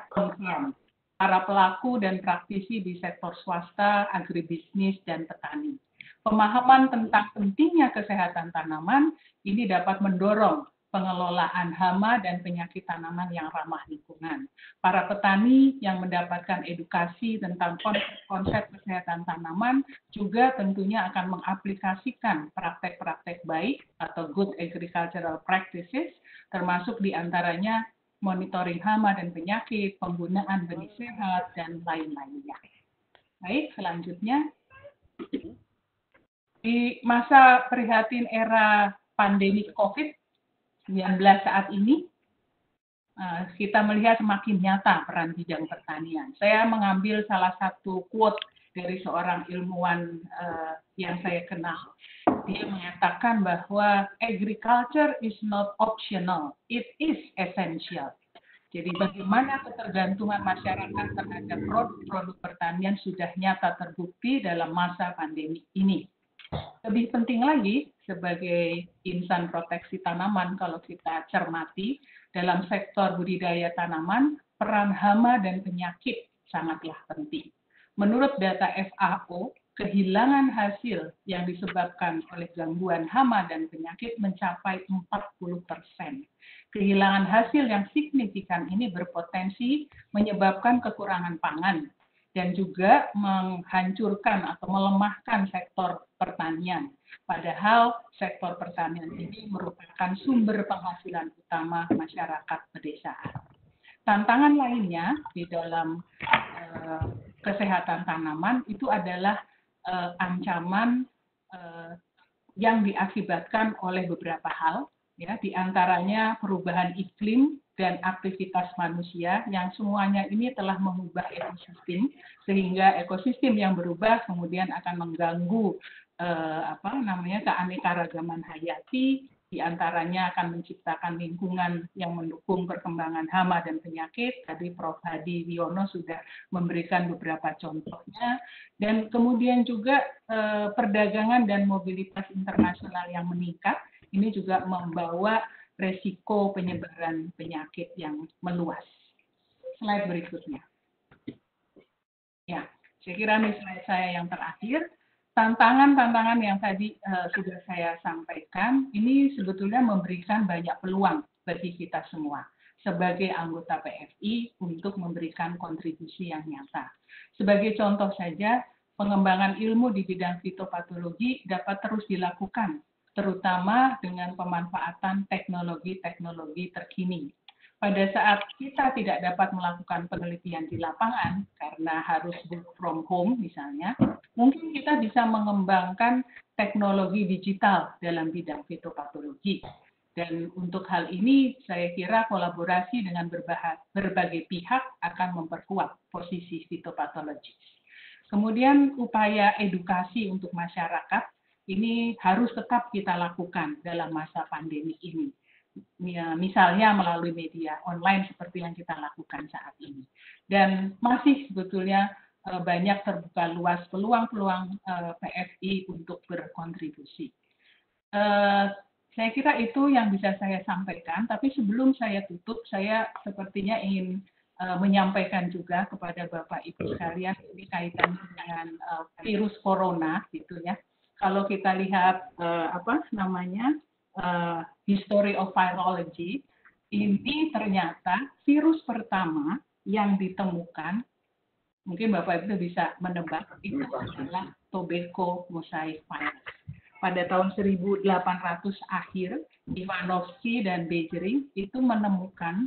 para pelaku dan praktisi di sektor swasta, agribisnis, dan petani. Pemahaman tentang pentingnya kesehatan tanaman ini dapat mendorong pengelolaan hama dan penyakit tanaman yang ramah lingkungan. Para petani yang mendapatkan edukasi tentang konsep kesehatan tanaman juga tentunya akan mengaplikasikan praktek-praktek baik atau good agricultural practices, termasuk diantaranya monitoring hama dan penyakit, penggunaan benih sehat, dan lain-lainnya. Baik, selanjutnya. Di masa prihatin era pandemi COVID-19 saat ini, kita melihat semakin nyata peran bidang pertanian. Saya mengambil salah satu quote dari seorang ilmuwan yang saya kenal. Dia mengatakan bahwa agriculture is not optional, it is essential. Jadi bagaimana ketergantungan masyarakat terhadap produk pertanian sudah nyata terbukti dalam masa pandemi ini. Lebih penting lagi, sebagai insan proteksi tanaman, kalau kita cermati, dalam sektor budidaya tanaman, peran hama dan penyakit sangatlah penting. Menurut data FAO, kehilangan hasil yang disebabkan oleh gangguan hama dan penyakit mencapai 40%. Kehilangan hasil yang signifikan ini berpotensi menyebabkan kekurangan pangan dan juga menghancurkan atau melemahkan sektor pertanian. Padahal sektor pertanian ini merupakan sumber penghasilan utama masyarakat pedesaan. Tantangan lainnya di dalam kesehatan tanaman itu adalah ancaman yang diakibatkan oleh beberapa hal, ya, di antaranya perubahan iklim dan aktivitas manusia yang semuanya ini telah mengubah ekosistem, sehingga ekosistem yang berubah kemudian akan mengganggu keanekaragaman hayati, di antaranya akan menciptakan lingkungan yang mendukung perkembangan hama dan penyakit. Tadi Prof. Hadi Wiono sudah memberikan beberapa contohnya. Dan kemudian juga perdagangan dan mobilitas internasional yang meningkat, ini juga membawa resiko penyebaran penyakit yang meluas. Slide berikutnya. Ya, saya kira ini slide saya yang terakhir. Tantangan-tantangan yang tadi sudah saya sampaikan, ini sebetulnya memberikan banyak peluang bagi kita semua sebagai anggota PFI untuk memberikan kontribusi yang nyata. Sebagai contoh saja, pengembangan ilmu di bidang fitopatologi dapat terus dilakukan, terutama dengan pemanfaatan teknologi-teknologi terkini. Pada saat kita tidak dapat melakukan penelitian di lapangan karena harus work from home misalnya, mungkin kita bisa mengembangkan teknologi digital dalam bidang fitopatologi. Dan untuk hal ini saya kira kolaborasi dengan berbagai pihak akan memperkuat posisi fitopatologis. Kemudian upaya edukasi untuk masyarakat ini harus tetap kita lakukan dalam masa pandemi ini. Misalnya melalui media online seperti yang kita lakukan saat ini. Dan masih sebetulnya banyak terbuka luas peluang-peluang PFI untuk berkontribusi. Saya kira itu yang bisa saya sampaikan, tapi sebelum saya tutup, saya sepertinya ingin menyampaikan juga kepada Bapak Ibu sekalian, ini kaitannya dengan virus corona gitu ya. Kalau kita lihat History of Virology, ini ternyata virus pertama yang ditemukan, mungkin Bapak Ibu bisa menebak, itu adalah tobacco mosaic virus. Pada tahun 1800 akhir, Ivanovsky dan Begering itu menemukan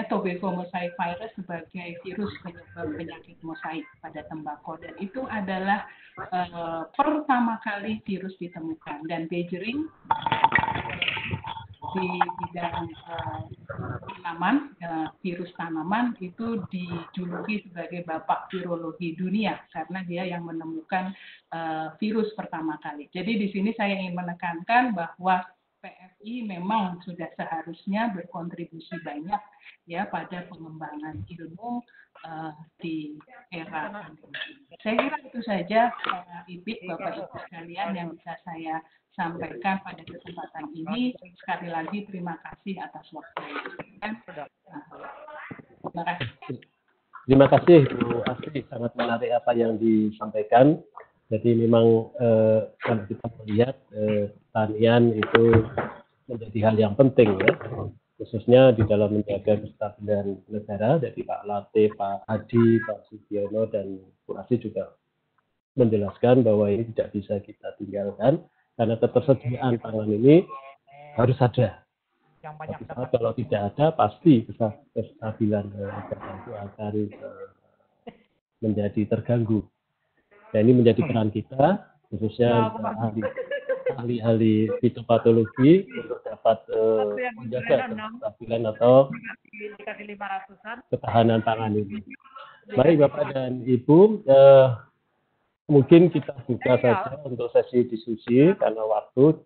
tobacco mosaic virus sebagai virus penyebab penyakit mosaik pada tembakau, dan itu adalah pertama kali virus ditemukan. Dan Begering di bidang virus tanaman itu dijuluki sebagai bapak virologi dunia karena dia yang menemukan virus pertama kali. Jadi di sini saya ingin menekankan bahwa PFI memang sudah seharusnya berkontribusi banyak ya pada pengembangan ilmu di era pandemi. Saya kira itu saja Ibik, Bapak Ibu sekalian yang bisa saya sampaikan pada kesempatan ini. Sekali lagi terima kasih atas waktunya. Terima kasih. Terima kasih Bu Asri, sangat menarik apa yang disampaikan. Jadi memang kalau kita melihat pertanian itu menjadi hal yang penting ya, khususnya di dalam menjaga kestabilan negara. Jadi Pak Latif, Pak Hadi, Pak Sugiono, dan Bu Asri juga menjelaskan bahwa ini tidak bisa kita tinggalkan karena ketersediaan pangan ini harus ada. Kalau tidak ada pasti kestabilan negara itu akan menjadi terganggu. Dan ini menjadi peran kita, khususnya ahli-ahli fitopatologi untuk dapat menjaga kestabilan atau ketahanan pangan ini. Baik Bapak dan Ibu, mungkin kita buka saja untuk sesi diskusi karena waktu.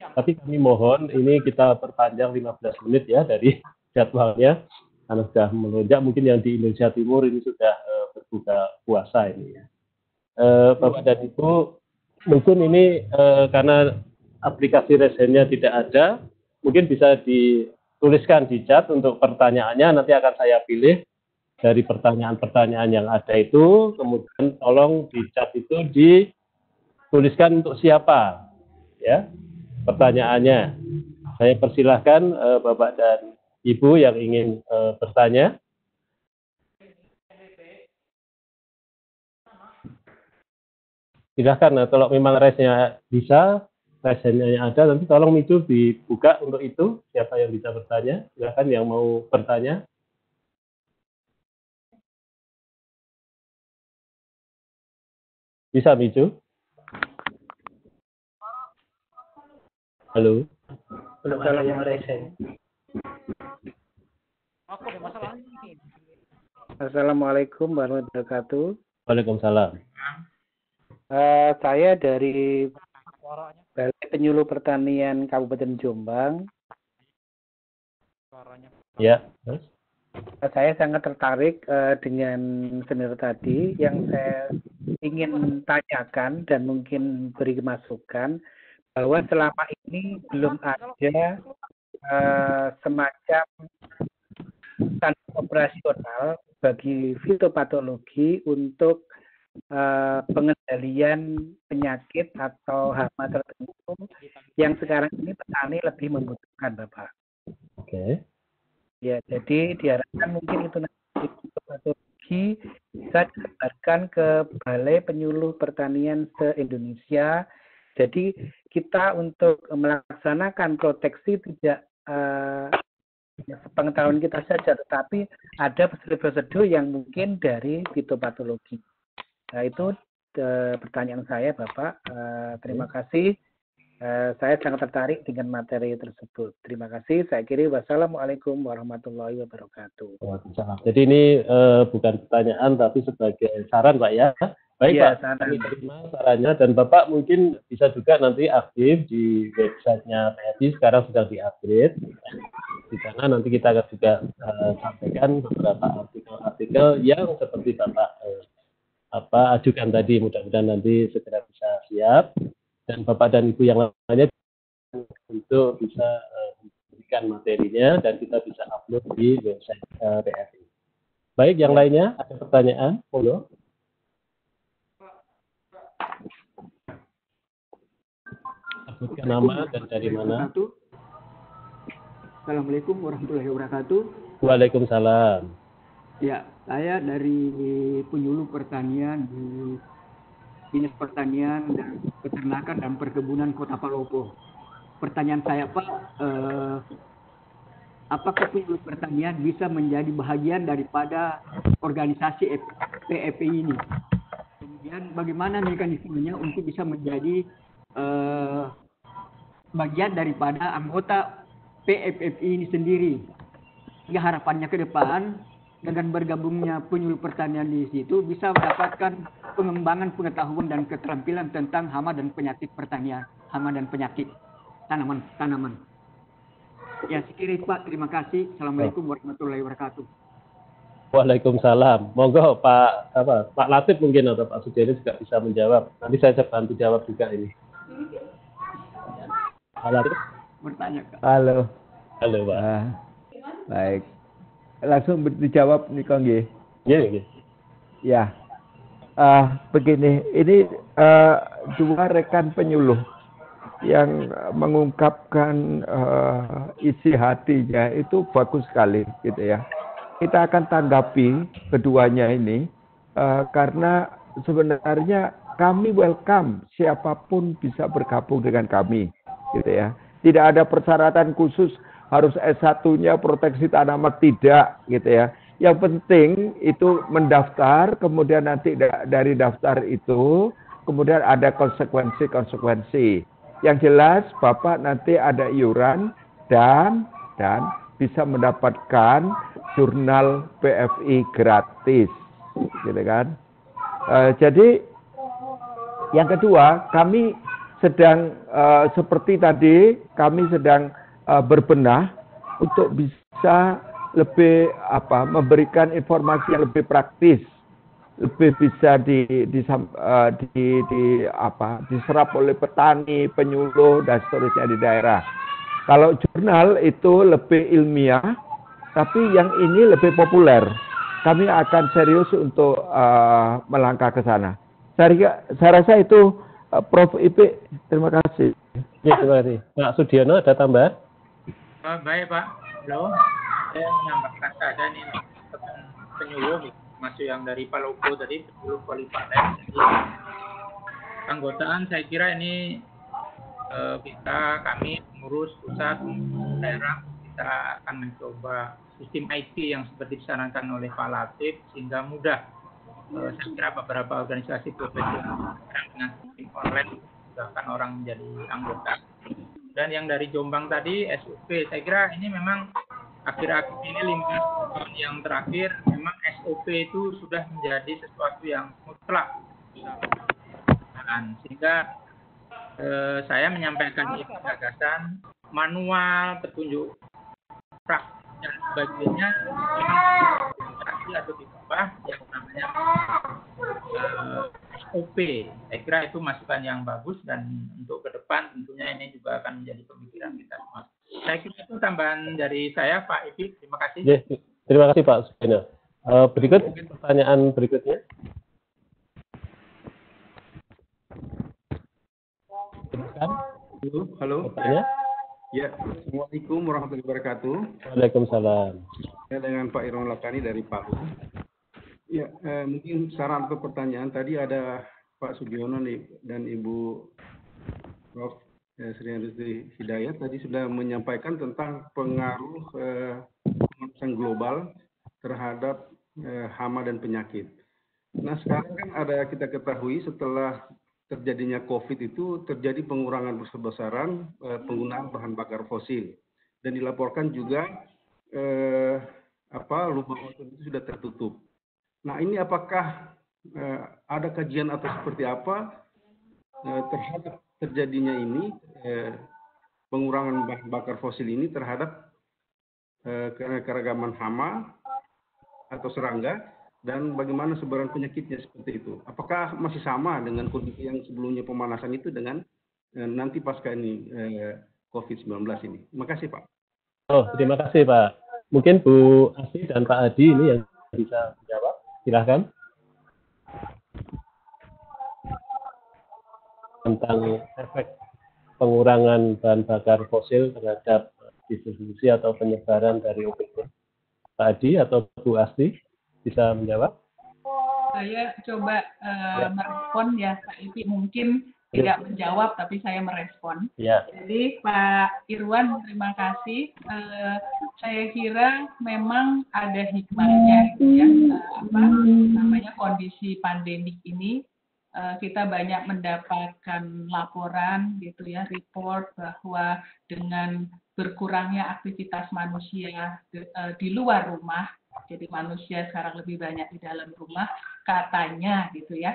Tapi kami mohon ini kita perpanjang 15 menit ya dari jadwalnya. Karena sudah melonjak, mungkin yang di Indonesia Timur ini sudah berbuka puasa ini ya. Bapak dan Ibu, mungkin ini karena aplikasi resennya tidak ada, mungkin bisa dituliskan di chat untuk pertanyaannya, nanti akan saya pilih dari pertanyaan-pertanyaan yang ada itu, kemudian tolong di chat itu dituliskan untuk siapa, ya, pertanyaannya. Saya persilahkan Bapak dan Ibu yang ingin bertanya. Silahkan, kalau memang raise-nya bisa, raise-nya yang ada, nanti tolong itu dibuka untuk itu, siapa yang bisa bertanya. Silahkan yang mau bertanya. Bisa, Micu? Halo? Assalamualaikum warahmatullahi wabarakatuh. Waalaikumsalam. Saya dari Balai Penyuluh Pertanian Kabupaten Jombang. Ya. Saya sangat tertarik dengan seminar tadi. Yang saya ingin tanyakan dan mungkin beri masukan bahwa selama ini belum ada semacam standar operasional bagi fitopatologi untuk pengendalian penyakit atau hama tertentu yang sekarang ini petani lebih membutuhkan, Bapak. Oke. Ya, jadi diharapkan mungkin itu nanti fitopatologi bisa disebarkan ke Balai Penyuluh Pertanian se-Indonesia. Jadi kita untuk melaksanakan proteksi tidak sepengetahuan kita saja, tetapi ada prosedur-prosedur yang mungkin dari fitopatologi. Nah, itu pertanyaan saya, Bapak. Terima kasih. Saya sangat tertarik dengan materi tersebut. Terima kasih. Saya kira wassalamualaikum warahmatullahi wabarakatuh. Jadi ini bukan pertanyaan tapi sebagai saran, Pak, ya. Baik, ya, Pak. Kami terima sarannya, dan Bapak mungkin bisa juga nanti aktif di websitenya PSI, sekarang sudah di-upgrade. Di sana nanti kita akan juga sampaikan beberapa artikel-artikel yang seperti Bapak ajukan tadi. Mudah-mudahan nanti segera bisa siap, dan Bapak dan Ibu yang lainnya untuk bisa memberikan materinya dan kita bisa upload di website PSI. Baik, yang lainnya ada pertanyaan? Monggo. Sebutkan nama dan dari mana. Assalamualaikum warahmatullahi wabarakatuh. Waalaikumsalam. Ya, saya dari Penyuluh Pertanian di Dinas Pertanian dan Peternakan dan Perkebunan Kota Palopo. Pertanyaan saya, Pak, apakah Penyuluh Pertanian bisa menjadi bahagian daripada organisasi PFI ini? Kemudian bagaimana mekanismenya untuk bisa menjadi bagian daripada anggota PFFI ini sendiri? Ya, harapannya ke depan dengan bergabungnya Penyuluh Pertanian di situ bisa mendapatkan pengembangan pengetahuan dan keterampilan tentang hama dan penyakit pertanian, hama dan penyakit tanaman. Ya, sekian Pak, terima kasih. Assalamualaikum warahmatullahi wabarakatuh. Waalaikumsalam. Monggo Pak Latif mungkin atau Pak Sudirman juga bisa menjawab. Nanti saya bantu jawab juga ini. Pak Latif? Bertanya, Kak. Halo. Halo, Pak. Baik. Langsung dijawab nih, Kang G. Iya. Ya. Begini, ini dua rekan penyuluh yang mengungkapkan isi hatinya itu bagus sekali, gitu ya. Kita akan tanggapi keduanya ini karena sebenarnya kami welcome siapapun bisa bergabung dengan kami, gitu ya. Tidak ada persyaratan khusus harus S1-nya proteksi tanaman, tidak, gitu ya. Yang penting itu mendaftar, kemudian nanti dari daftar itu kemudian ada konsekuensi. Yang jelas Bapak nanti ada iuran dan bisa mendapatkan jurnal PFI gratis, gitu kan. Jadi yang kedua, kami sedang seperti tadi kami sedang berbenah untuk bisa lebih memberikan informasi yang lebih praktis, lebih bisa diserap oleh petani, penyuluh dan seterusnya di daerah. Kalau jurnal itu lebih ilmiah, tapi yang ini lebih populer. kami akan serius untuk melangkah ke sana. Saya rasa itu Prof. Ipik, terima kasih. Ya, terima kasih. Pak Sudiono, ada tambahan? Baik Pak. Halo. Saya menambahkan saja nih penyuluh, masuk yang dari Palopo tadi, penyuluh Kualipaten. Jadi anggotaan saya kira ini kami pengurus pusat daerah kita akan mencoba sistem IT yang seperti disarankan oleh Pak Latif sehingga mudah. Saya kira beberapa organisasi profesional dengan sistem online bahkan orang menjadi anggota. Dan yang dari Jombang tadi SOP, saya kira ini memang akhir-akhir ini 5 tahun yang terakhir memang SOP itu sudah menjadi sesuatu yang mutlak, sehingga saya menyampaikan gagasan manual, petunjuk praktik dan sebagainya memang atau ditambah yang namanya SOP. Saya kira itu masukan yang bagus dan untuk ke depan tentunya ini juga akan menjadi pemikiran kita semua. Saya kira itu tambahan dari saya, Pak Ipik. Terima kasih. Ya, terima kasih Pak Sudiono. Berikut pertanyaan berikutnya. Halo. Pertanyaan? Ya, Assalamualaikum warahmatullahi wabarakatuh. Waalaikumsalam. Saya dengan Pak Irwan Lakani dari Palu. Ya, mungkin saran atau pertanyaan tadi ada Pak Sugiono nih dan Ibu Prof. Sri Andri Hidayat tadi sudah menyampaikan tentang pengaruh pemanasan global terhadap hama dan penyakit. Nah, sekarang kan ada kita ketahui setelah terjadinya COVID itu terjadi pengurangan besar-besaran penggunaan bahan bakar fosil dan dilaporkan juga lubang ozon itu sudah tertutup. Nah, ini apakah ada kajian atau seperti apa terhadap terjadinya ini pengurangan bahan bakar fosil ini terhadap keragaman hama atau serangga? Dan bagaimana sebaran penyakitnya seperti itu? Apakah masih sama dengan kondisi yang sebelumnya pemanasan itu dengan nanti pasca ini COVID-19 ini? Terima kasih Pak. Oh, terima kasih Pak. Mungkin Bu Asri dan Pak Adi ini yang bisa menjawab. Silahkan. Tentang efek pengurangan bahan bakar fosil terhadap distribusi atau penyebaran dari OPT. Pak Adi atau Bu Asri bisa menjawab? Saya coba merespon ya, Pak Ipi mungkin tidak menjawab, tapi saya merespon. Ya. Jadi Pak Irwan, terima kasih. Saya kira memang ada hikmahnya itu ya, kondisi pandemik ini. Kita banyak mendapatkan laporan gitu ya, report bahwa dengan berkurangnya aktivitas manusia di luar rumah, jadi manusia sekarang lebih banyak di dalam rumah, katanya gitu ya,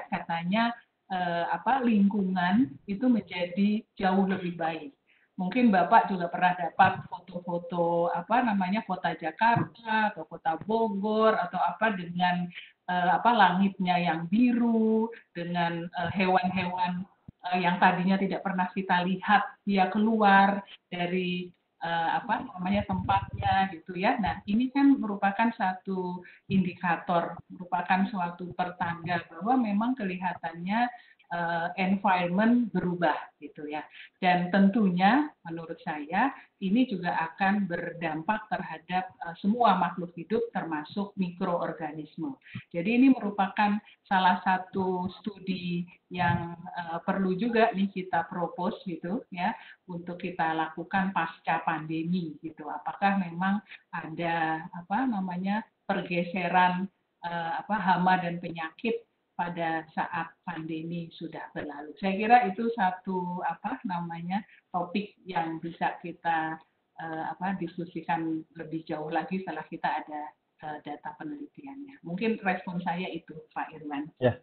lingkungan itu menjadi jauh lebih baik. Mungkin Bapak juga pernah dapat foto-foto kota Jakarta atau kota Bogor atau dengan langitnya yang biru, dengan hewan-hewan yang tadinya tidak pernah kita lihat dia keluar dari tempatnya gitu ya. Nah, ini kan merupakan satu indikator, merupakan suatu pertanda bahwa memang kelihatannya environment berubah gitu ya. Dan tentunya menurut saya ini juga akan berdampak terhadap semua makhluk hidup termasuk mikroorganisme. Jadi ini merupakan salah satu studi yang perlu juga nih kita propose gitu ya untuk kita lakukan pasca pandemi gitu. Apakah memang ada pergeseran hama dan penyakit pada saat pandemi sudah berlalu. Saya kira itu satu topik yang bisa kita diskusikan lebih jauh lagi setelah kita ada data penelitiannya. Mungkin respon saya itu, Pak Irwan. Ya,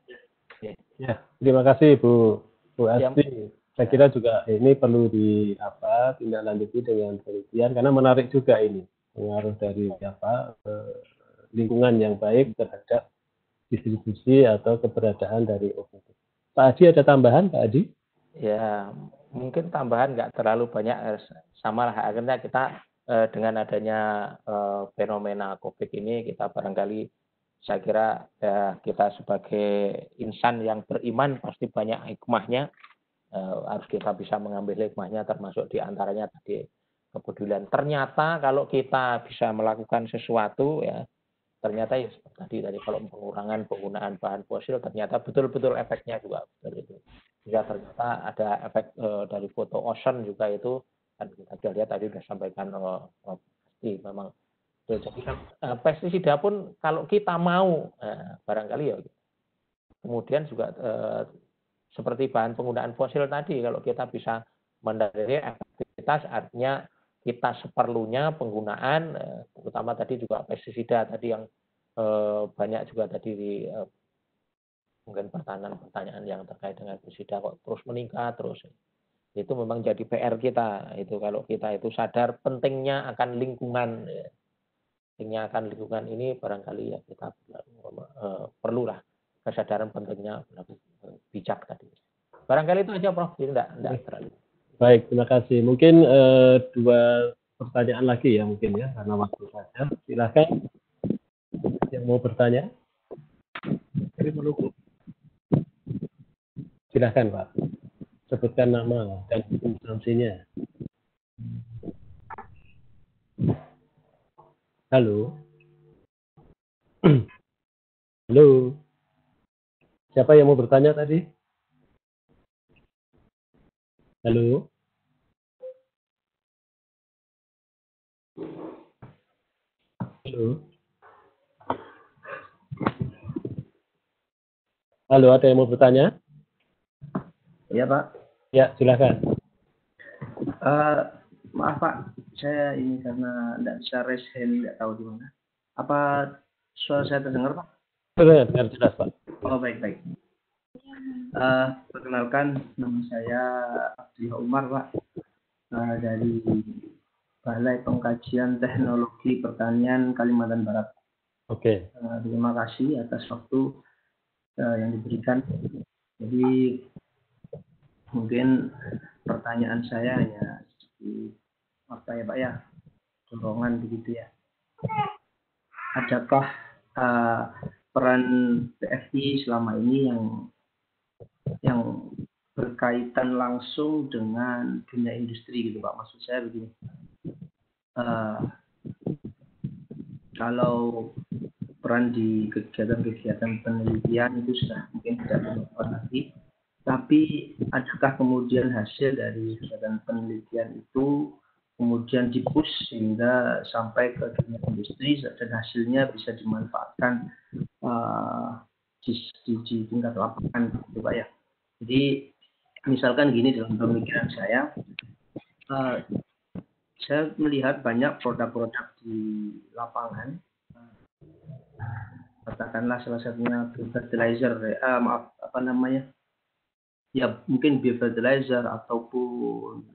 terima kasih Bu Asri. Saya kira juga ini perlu ditindaklanjuti dengan penelitian karena menarik juga ini pengaruh dari lingkungan yang baik terhadap distribusi atau keberadaan dari OPT. Pak Adi ada tambahan, Pak Adi? Ya, mungkin tambahan nggak terlalu banyak, sama lah akhirnya kita dengan adanya fenomena COVID ini kita barangkali saya kira kita sebagai insan yang beriman pasti banyak hikmahnya, harus kita bisa mengambil hikmahnya, termasuk diantaranya tadi kepedulian. Ternyata kalau kita bisa melakukan sesuatu ya, ternyata ya seperti tadi kalau pengurangan penggunaan bahan fosil ternyata betul-betul efeknya juga betul itu. Juga ternyata ada efek dari foto ozon juga itu kan kita sudah lihat tadi sudah sampaikan pasti memang. Jadi kan pestisida pun kalau kita mau barangkali ya. Kemudian juga seperti bahan penggunaan fosil tadi kalau kita bisa mendeteksi efektivitas artinya kita seperlunya penggunaan terutama tadi juga pestisida tadi yang banyak juga tadi mungkin pertanyaan yang terkait dengan pestisida kok terus meningkat terus itu memang jadi PR kita itu kalau kita itu sadar pentingnya akan lingkungan pentingnya akan lingkungan ini barangkali ya kita perlulah kesadaran pentingnya bijak tadi barangkali itu aja Prof ini enggak terlalu. Baik, terima kasih. Mungkin 2 pertanyaan lagi ya mungkin ya, karena waktu saja. Silakan yang mau bertanya. Dari Maluku. Silakan Pak. Sebutkan nama dan instansinya. Halo. Halo. Siapa yang mau bertanya tadi? Halo. Halo. Halo, ada yang mau bertanya? Iya, Pak. Ya, silakan. Maaf, Pak. Saya ini karena tidak bisa raise hand, tidak tahu di mana. Apa suara saya terdengar, Pak? Dengar jelas, Pak. Oh, baik. Perkenalkan, nama saya Abdullah Umar, Pak. Dari Balai Pengkajian Teknologi Pertanian Kalimantan Barat. Oke. Terima kasih atas waktu yang diberikan. Jadi mungkin pertanyaan saya hanya seperti apa ya Pak ya, dorongan begitu ya. Adakah peran PFI selama ini yang berkaitan langsung dengan dunia industri gitu Pak? Maksud saya begini, kalau peran di kegiatan-kegiatan penelitian itu sudah mungkin tidak relevan lagi, tapi adakah kemudian hasil dari kegiatan penelitian itu kemudian dipush sehingga sampai ke dunia industri dan hasilnya bisa dimanfaatkan di tingkat lapangan gitu Pak ya. Jadi misalkan gini, dalam pemikiran saya melihat banyak produk-produk di lapangan, katakanlah salah satunya fertilizer, mungkin biofertilizer ataupun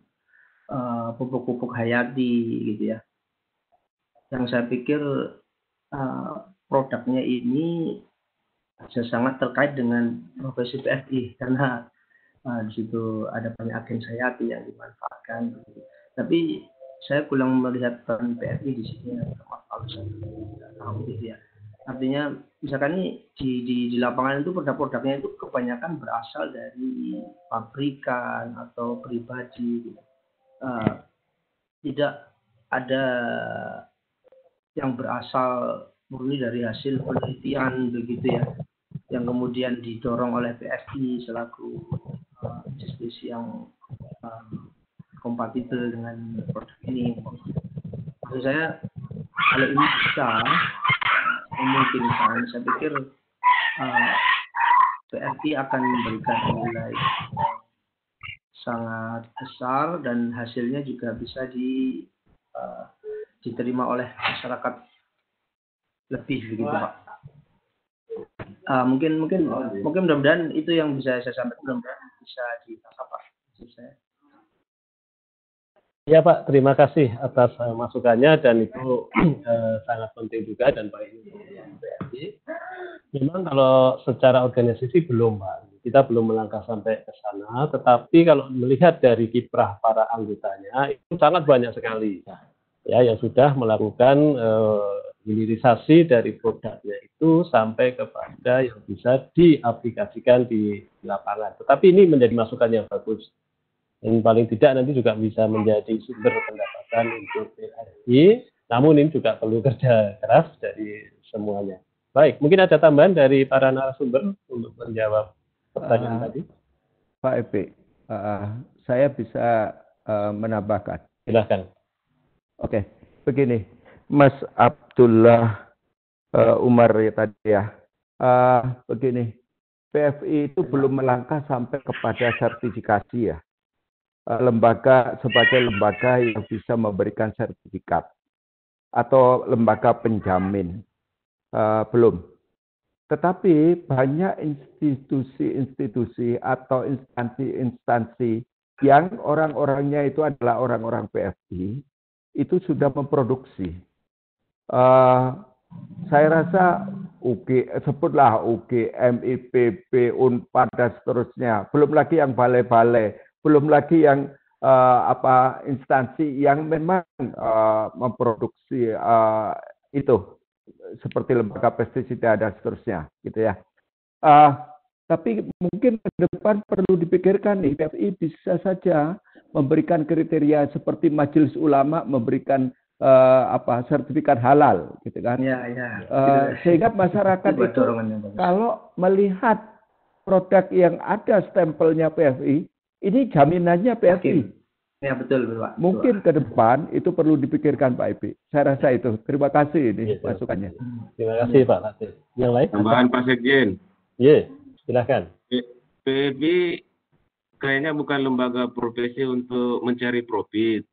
pupuk-pupuk hayati gitu ya. Yang saya pikir produknya ini sangat terkait dengan profesi PFI karena di situ ada banyak agen hayati yang dimanfaatkan. Tapi saya kurang melihat peran PFI di sini, kalau saya tidak tahu gitu ya. Artinya misalkan ini di lapangan itu produk-produknya itu kebanyakan berasal dari pabrikan atau pribadi gitu. Tidak ada yang berasal murni dari hasil penelitian begitu ya, yang kemudian didorong oleh PFI selaku institusi yang kompatibel dengan produk ini. Maksud saya kalau ini bisa memungkinkan, saya pikir PFI akan memberikan nilai sangat besar dan hasilnya juga bisa diterima oleh masyarakat lebih begitu Pak. Mungkin mudah-mudahan itu yang bisa saya sampaikan, mudah-mudahan bisa ditangkap Pak. Ya Pak, terima kasih atas masukannya dan itu sangat penting juga dan baik untuk PFI. Memang kalau secara organisasi belum Pak. Kita belum melangkah sampai ke sana, tetapi kalau melihat dari kiprah para anggotanya itu sangat banyak sekali ya yang sudah melakukan hilirisasi dari produknya itu sampai kepada yang bisa diaplikasikan di lapangan. Tetapi ini menjadi masukan yang bagus. Dan paling tidak nanti juga bisa menjadi sumber pendapatan untuk PSI, namun ini juga perlu kerja keras dari semuanya. Baik, mungkin ada tambahan dari para narasumber untuk menjawab pertanyaan tadi. Pak Epi, saya bisa menambahkan. Silakan. Oke, begini, Mas Abdullah Umar ya tadi ya. Begini, PFI itu belum melangkah sampai kepada sertifikasi ya. Sebagai lembaga yang bisa memberikan sertifikat atau lembaga penjamin, belum. Tetapi banyak institusi-institusi atau instansi-instansi yang orang-orangnya itu adalah orang-orang PFI itu sudah memproduksi. Saya rasa sebutlah UGM, IPB, UNPAD dan seterusnya. Belum lagi yang balai-balai. Belum lagi yang instansi yang memang memproduksi itu seperti lembaga pestisida dan seterusnya, gitu ya. Tapi mungkin ke depan perlu dipikirkan nih, PFI bisa saja memberikan kriteria seperti Majelis Ulama memberikan sertifikat halal, gitu kan? Ya, ya. Sehingga masyarakat itu kalau melihat produk yang ada stempelnya PFI, ini jaminannya PFI. Ya, betul, Pak. Mungkin ke depan itu perlu dipikirkan Pak Epi. Saya rasa itu. Terima kasih ini masukannya. Terima kasih Pak Latif. Yang lain? Tambahan Pak Sekjen. Iya, silakan. PFI kayaknya bukan lembaga profesi untuk mencari profit.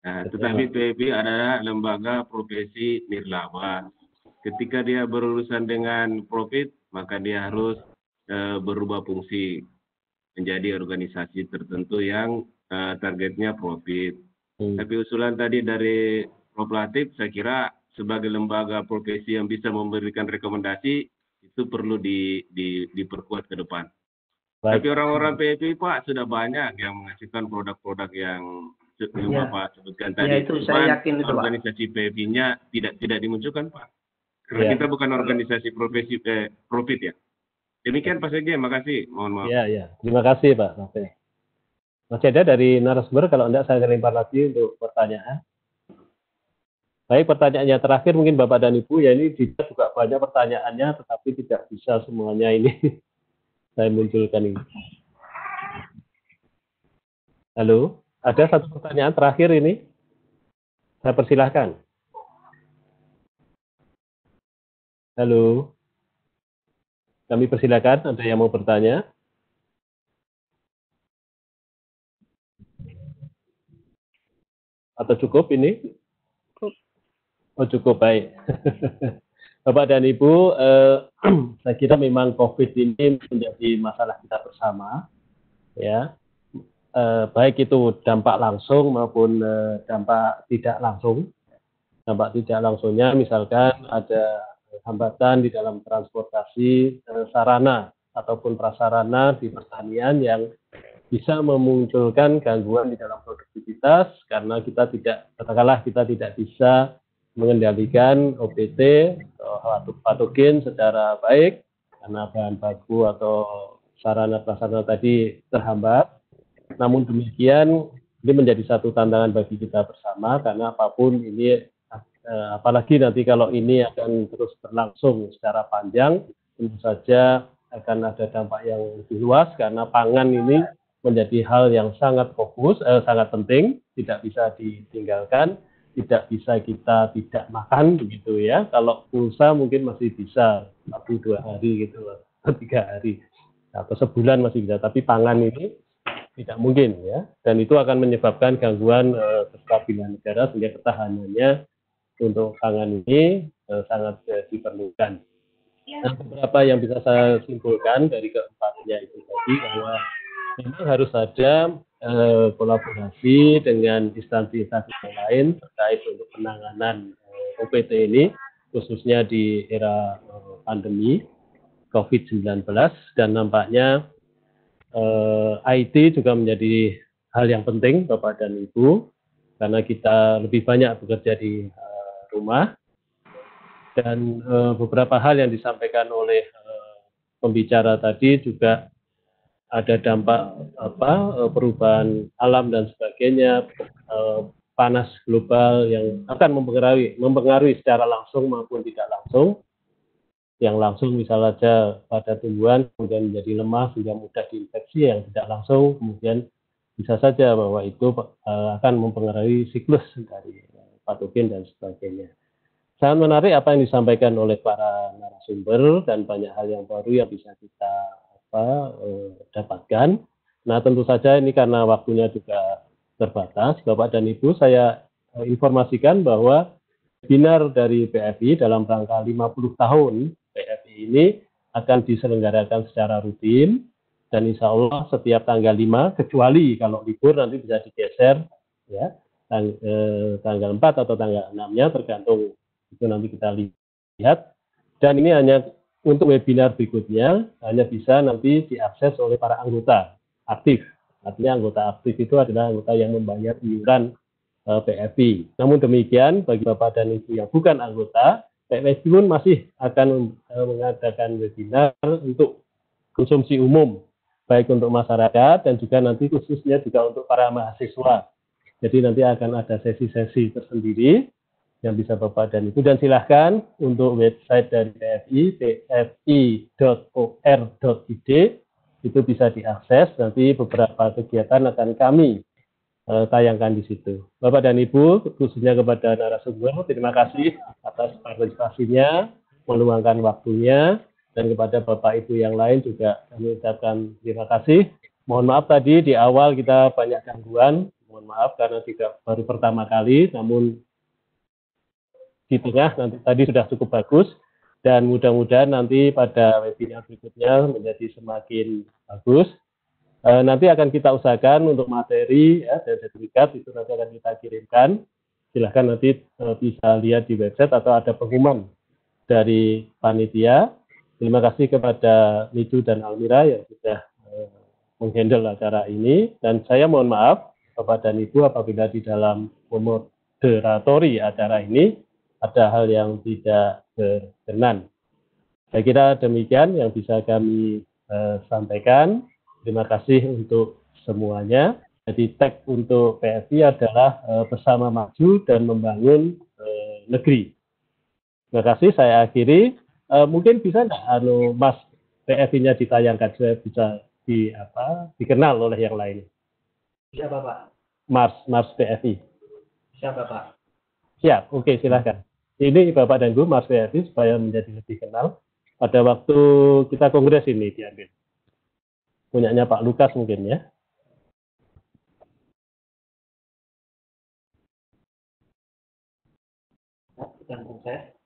Nah, tetapi PFI adalah lembaga profesi nirlaba. Ketika dia berurusan dengan profit, maka dia harus berubah fungsi menjadi organisasi tertentu yang targetnya profit. Tapi usulan tadi dari Prof. Latif, saya kira sebagai lembaga profesi yang bisa memberikan rekomendasi, itu perlu diperkuat ke depan. Baik. Tapi orang-orang PFI, Pak, sudah banyak yang menghasilkan produk-produk yang Bapak sebutkan tadi. Ya, itu saya yakin itu, Pak. Organisasi PFI-nya tidak dimunculkan, Pak. Karena kita bukan organisasi profesi profit ya. Demikian Pak Sekjen, makasih. Mohon maaf. Iya. Terima kasih Pak. Masih ada dari narasumber, kalau enggak saya lempar lagi untuk pertanyaan. Baik, pertanyaannya terakhir mungkin Bapak dan Ibu, ya ini juga banyak pertanyaannya, tetapi tidak bisa semuanya ini saya munculkan ini. Halo, ada satu pertanyaan terakhir ini. Saya persilahkan. Halo. Kami persilakan, ada yang mau bertanya? Atau cukup ini? Oh cukup, baik. Bapak dan Ibu, saya kira memang COVID ini menjadi masalah kita bersama, ya. Baik itu dampak langsung maupun dampak tidak langsung. Dampak tidak langsungnya misalkan ada hambatan di dalam transportasi sarana ataupun prasarana di pertanian yang bisa memunculkan gangguan di dalam produktivitas karena kita tidak bisa mengendalikan OPT atau patogen secara baik karena bahan baku atau sarana prasarana tadi terhambat. Namun demikian ini menjadi satu tantangan bagi kita bersama karena apapun ini apalagi nanti kalau ini akan terus berlangsung secara panjang, tentu saja akan ada dampak yang lebih luas karena pangan ini menjadi hal yang sangat fokus, sangat penting, tidak bisa ditinggalkan, tidak bisa kita tidak makan begitu ya. Kalau pulsa mungkin masih bisa 1-2 hari gitu, 3 hari atau sebulan masih bisa, tapi pangan ini tidak mungkin ya. Dan itu akan menyebabkan gangguan kestabilan negara sehingga ketahanannya untuk pangan ini sangat diperlukan. Dan beberapa yang bisa saya simpulkan dari keempatnya itu tadi bahwa memang harus ada kolaborasi dengan instansi-instansi yang lain terkait untuk penanganan OPT ini, khususnya di era pandemi COVID-19, dan nampaknya IT juga menjadi hal yang penting Bapak dan Ibu, karena kita lebih banyak bekerja di rumah, Dan beberapa hal yang disampaikan oleh pembicara tadi juga ada dampak perubahan alam dan sebagainya, panas global yang akan mempengaruhi secara langsung maupun tidak langsung. Yang langsung misalnya saja pada tumbuhan kemudian menjadi lemah sehingga mudah diinfeksi, yang tidak langsung kemudian bisa saja bahwa itu akan mempengaruhi siklus dari patogen dan sebagainya. Sangat menarik apa yang disampaikan oleh para narasumber dan banyak hal yang baru yang bisa kita dapatkan. Nah, tentu saja ini karena waktunya juga terbatas, Bapak dan Ibu, saya informasikan bahwa webinar dari PFI dalam rangka 50 tahun PFI ini akan diselenggarakan secara rutin dan insya Allah setiap tanggal 5, kecuali kalau libur nanti bisa digeser ya, tanggal 4 atau tanggal 6-nya tergantung, itu nanti kita lihat. Dan ini hanya untuk webinar berikutnya, hanya bisa nanti diakses oleh para anggota aktif. Artinya anggota aktif itu adalah anggota yang membayar iuran PFI. Namun demikian, bagi Bapak dan Ibu yang bukan anggota, PFI pun masih akan mengadakan webinar untuk konsumsi umum, baik untuk masyarakat dan juga nanti khususnya juga untuk para mahasiswa. Jadi nanti akan ada sesi-sesi tersendiri yang bisa Bapak dan Ibu, dan silahkan untuk website dari PFI, pfi.or.id, itu bisa diakses, nanti beberapa kegiatan akan kami tayangkan di situ. Bapak dan Ibu, khususnya kepada narasumber, terima kasih atas partisipasinya, meluangkan waktunya, dan kepada Bapak Ibu yang lain juga kami ucapkan terima kasih. Mohon maaf tadi di awal kita banyak gangguan, mohon maaf karena tidak baru pertama kali, namun di tengah nanti tadi sudah cukup bagus, dan mudah-mudahan nanti pada webinar berikutnya menjadi semakin bagus. Nanti akan kita usahakan untuk materi ya, dan sertifikat itu nanti akan kita kirimkan. Silahkan nanti bisa lihat di website atau ada pengumuman dari panitia. Terima kasih kepada Micu dan Almira yang sudah menghandle acara ini. Dan saya mohon maaf Bapak dan Ibu apabila di dalam memoderatori acara ini ada hal yang tidak berkenan. Saya kira demikian yang bisa kami sampaikan. Terima kasih untuk semuanya. Jadi tag untuk PFI adalah bersama maju dan membangun negeri. Terima kasih, saya akhiri. Mungkin bisa nggak Mas PFI-nya ditayangkan, saya bisa dikenal oleh yang lain. Siapa Pak? Mars PFI. Siapa Pak? Siap, oke silahkan. Ini Bapak dan Ibu Mars PFI supaya menjadi lebih kenal. Pada waktu kita kongres ini diambil. Punyanya Pak Lukas mungkin ya. Gantung saya.